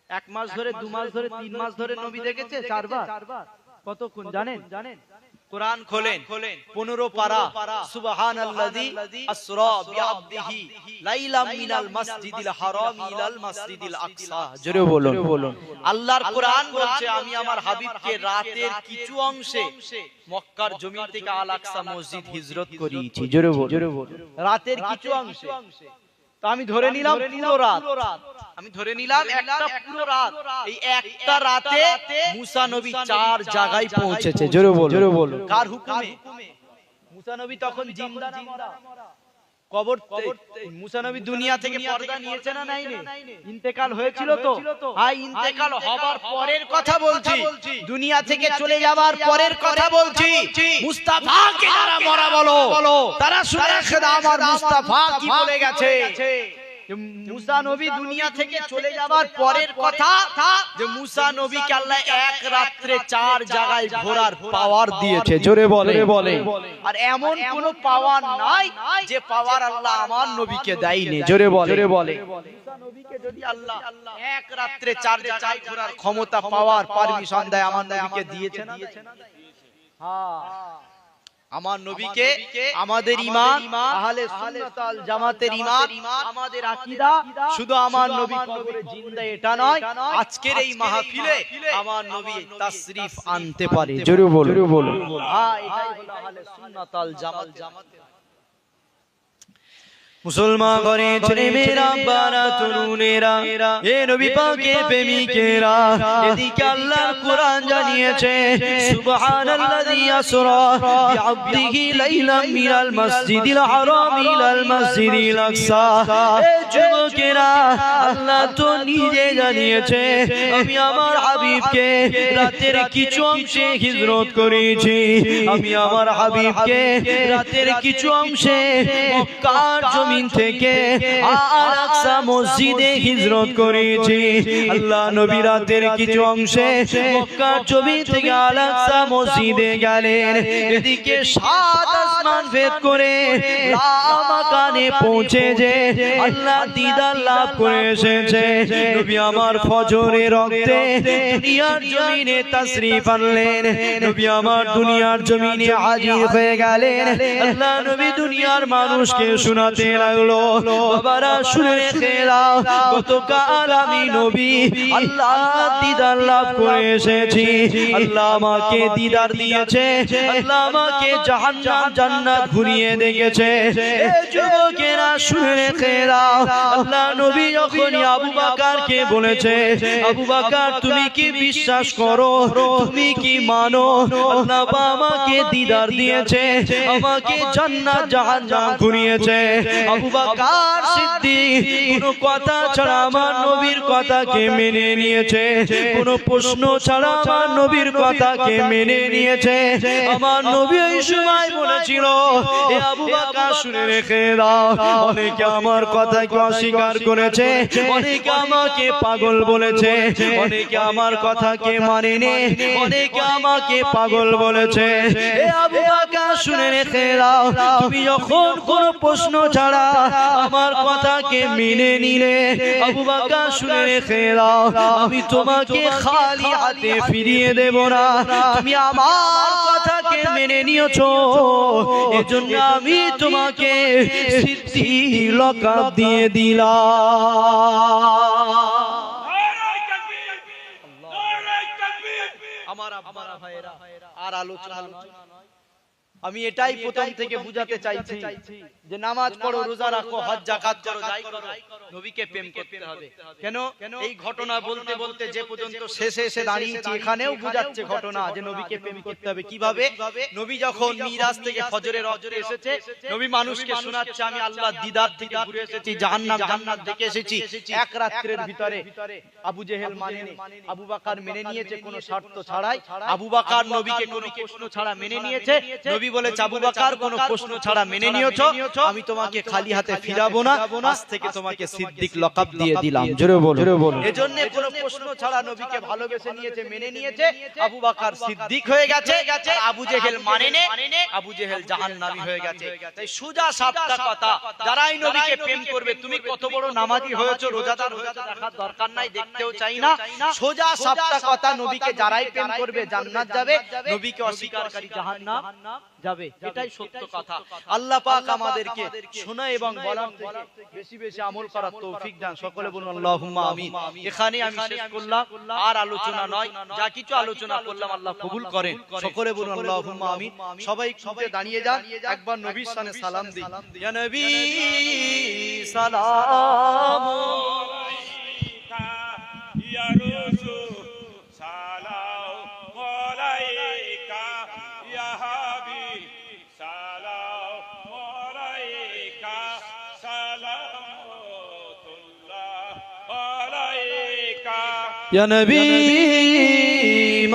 1 মাস ধরে, 2 মাস ধরে, 3 মাস ধরে নবী দেখেছে 4 বার। কতক্ষণ জানেন? কোরআন খোলেন, 15 পারা, সুবহানাল্লাযী আসরা বিআবদিহি লাইলাম মিনাল মাসজিদিল হারাম ইলাল মাসজিদিল আকসা। জোরে বলুন। আল্লাহর কোরআন বলছে, আমি আমার হাবিবকে রাতের কিছু অংশে মক্কার জমিন থেকে আল আকসা মসজিদ হিজরত করিয়েছি। জোরে বলুন। রাতের কিছু অংশে। তো আমি ধরে নিলাম পুরো রাত, আমি ধরে নিলাম একটা পুরো রাত। এই একটা রাতে মুসা নবী 4 জায়গায় পৌঁছেছে। জোরে বল, জোরে বল। কার হুকুমে? মুসা নবী তখন জিন্দা না মরা? কবর। মুসা নবী দুনিয়া থেকে পর্দা নিয়েছে না নাইনি? ইন্তেকাল হয়েছিল তো? হ্যাঁ, ইন্তেকাল হবার পরের কথা বলছি, দুনিয়া থেকে চলে যাওয়ার পরের কথা বলছি। মুস্তাফাকে যারা মরা বলো, তারা শুনে রাখে, আমার মুস্তাফা কি বলে গেছে। মুসা নবী দুনিয়া থেকে চলে যাবার পরের কথা, যে মুসা নবীকে আল্লাহ এক রাত্রে 4 জায়গায় ঘোরার পাওয়ার দিয়েছে। জোরে বলে। আর এমন কোন পাওয়ার নাই যে পাওয়ার আল্লাহ আমার নবীকে দেয়নি। জোরে বলে। মুসা নবীকে যদি আল্লাহ এক রাত্রে 4 জায়গায় ঘোরার ক্ষমতা, পাওয়ার, পারমিশন দেয়, আমার নবীকে দিয়েছে না? হ্যাঁ, আমার নবীকে, আমাদের ঈমান, আহলে সুন্নাত ওয়াল জামাতের ঈমান, আমাদের আকীদা শুধু আমার নবী কবরে জিন্দা এটা নয়, আজকের এই মাহফিলে আমার নবী তাশরীফ আনতে পারে। জোরে বলুন। হ্যাঁ, এটাই হলো আহলে সুন্নাত ওয়াল জামাত। মুসলমান ঘরে ছেলে মেয়েরা বারা তরুণেরা এ নবী পাকের প্রেমিকেরা এদিকে আল্লাহর কোরআন জানিয়েছে সুবহানাল্লাযী আসরা বিআবদিহি লাইলাম মিনাল মাসজিদিল হারাম ইলাল মাসজিদিল আকসা। এ যুবকেরা আল্লাহ তো নিজে জানিয়েছে আমি আমার হাবিবকে রাতের কিছু অংশে হিজরত করেছি, আমি আমার হাবিবকে রাতের কিছু অংশে মক্কার জমি থেকে আল আকসা মসজিদে হিজরত করেছি। আল্লাহ নবী রাতের কিছু অংশে মক্কার জমি থেকে আল আকসা মসজিদে গেলেন। এদিকে সাত আসমান ভেদ করে লামাকানে পৌঁছে যে আল্লাহ দিদার লাভ করে এসেছে। নবী আমার ফজরের রক্তে দুনিয়ার জমিনে তাশরীফ আনলেন, নবী আমার দুনিয়ার জমিনে হাজির হয়ে গেলেন। আল্লাহ নবী দুনিয়ার মানুষকে শোনাতে লাগলো, বাবারা শুনে রেখে দাও, গতকাল আমি নবী আল্লাহ দিদার লাভ করে এসেছি। আল্লাহ আমাকে দিদার দিয়েছে, আল্লাহ আমাকে জাহান্নাম জান্নাত ঘুরিয়ে দেখেছে। এ যুবকেরা শুনে রেখে দাও, আল্লাহ নবী যখনই আবু বকরকে বলেছে আবু বকর তুমি কি বিশ্বাস করো, তুমি কি মানো আল্লাহ আমাকে দিদার দিয়েছে, আমাকে জান্নাত জাহান্নাম ঘুরিয়েছে। আবু বকর সিদ্দিক কোনো কথা ছাড়া আমার নবীর কথাকে মেনে নিয়েছে, কোনো প্রশ্ন ছাড়া আমার নবীর কথাকে মেনে নিয়েছে। আমার নবী ওই সময় বলেছিল এ আবু বকর শুনে রেখে দাও, অনেকে আমার কথাকে অস্বীকার করেছে, অনেকে আমাকে পাগল বলেছে, অনেকে আমার কথাকে মানেনি, অনেকে আমাকে পাগল বলেছে। এ আবু বকর শুনে রেখে দাও, তুমি যখন কোনো প্রশ্ন ছাড়া আমার কথাকে মেনে নিলে আবু বকর শুনে রেখে দাও, আমি তোমাকে খালি হাতে ফিরিয়ে দেব না। তুমি আমার কথাকে মেনে নিয়েছো, এজন্য আমি তোমাকে সিদ্দিক লকাব দিয়ে দিলাম। আমার আব্বারা ভাইরা আর আলোচনা নয়, আমি এটাই প্রথম থেকে বুঝাতে চাইছি যে নামাজ পড়ো, রোজা রাখো, হজ যাকাত করো, যাই করো, নবীকে প্রেম করতে হবে। কেন এই ঘটনা বলতে বলতে যে পর্যন্ত শেষে এসে দাঁড়িয়েছি এখানেও বুঝাচ্ছে ঘটনা যে নবীকে প্রেম করতে হবে। কিভাবে? নবী যখন মিরাজ থেকে ফজরের রজরে এসেছে, নবী মানুষকে শোনাচ্ছে আমি আল্লাহর দিদার থেকে ঘুরে এসেছি, জাহান্নাম জান্নাত দেখে এসেছি। এক রাত্রের ভিতরে আবু জেহেল মানেনি, আবু বকর মেনে নিয়েছে কোনো শর্ত ছাড়াই। আবু বকর নবীকে কোনো প্রশ্ন ছাড়া মেনে নিয়েছে। নবী বলেছে আবু বকর কোনো প্রশ্ন ছাড়া মেনে নিয়েছো, আমি তোমাকে খালি হাতে ফিরাবো না, আজ থেকে তোমাকে সিদ্দিক লকাব দিয়ে দিলাম। জোরে বলো। এজন্য কোনো প্রশ্ন ছাড়া নবীকে ভালোবেসে নিয়েছে, মেনে নিয়েছে। আবু বকর সিদ্দিক হয়ে গেছে, আবু জেহেল মানেনি, আবু জেহেল জাহান্নামী হয়ে গেছে। তাই সুজা সাপটা কথা, যারাই নবীকে প্রেম করবে, তুমি কত বড় নামাজি হয়েছো, রোজাদার হয়েছো, দেখার দরকার নাই, দেখতেও চাই না। সোজা সাপটা কথা, নবীকে যারাই প্রেম করবে জান্নাত যাবে, নবীকে অস্বীকারী জাহান্নাম যাবে। এটাই সত্য কথা। আল্লাহ পাক আমাদেরকে শোনা এবং বলার থেকে বেশি বেশি আমল করার তৌফিক দান। সকলে বলুন আল্লাহুম্মা আমিন। এখানে আমি শেষ করলাম, আর আলোচনা নয়, যা কিছু আলোচনা করলাম আল্লাহ কবুল করেন। সকলে বলুন আল্লাহুম্মা আমিন। সবাই খুঁজে দাঁড়িয়ে যান, একবার নবীর শানে সালাম দিন। ইয়া নবী সালাম আলাইকা, ইয়া রাসূল সালাম আলাইকা, ইয়া হাবিব সালাম আলাইকা, সালামুল্লাহ আলাইকা। ইয়া নবী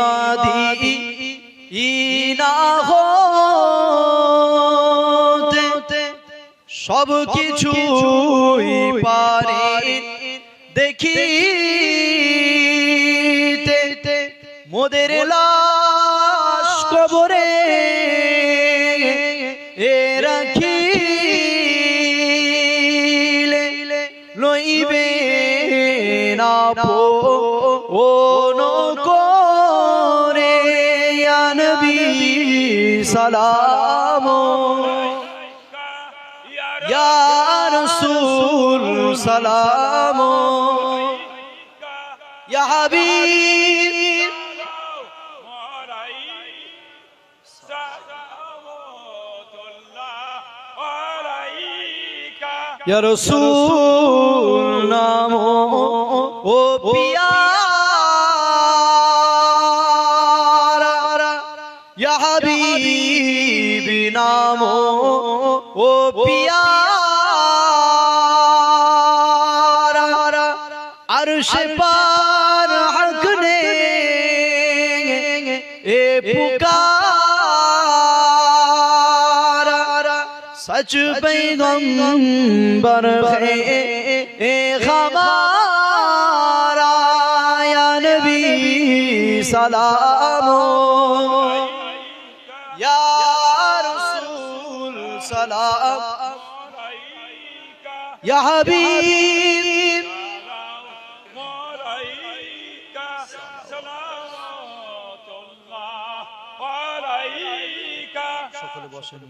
মাদিনা হতে সব কিছুই পারেন দেখিতে, মোদের লাশ কবরে এ রাখিলে লইবে না ও নকরে। ইয়া নবী সালাম, ইয়া রাসূল সালাম, ইয়া হাবিব या रसूल नाम ओ प्यारा, या हबीब नाम ओ प्यारा, अर्श पर हक ने ए पुकारा, सच पैगंबर है ए हमारा, या नबी सलाम या रसूल सलाम, या हबीब সকলে বসেন।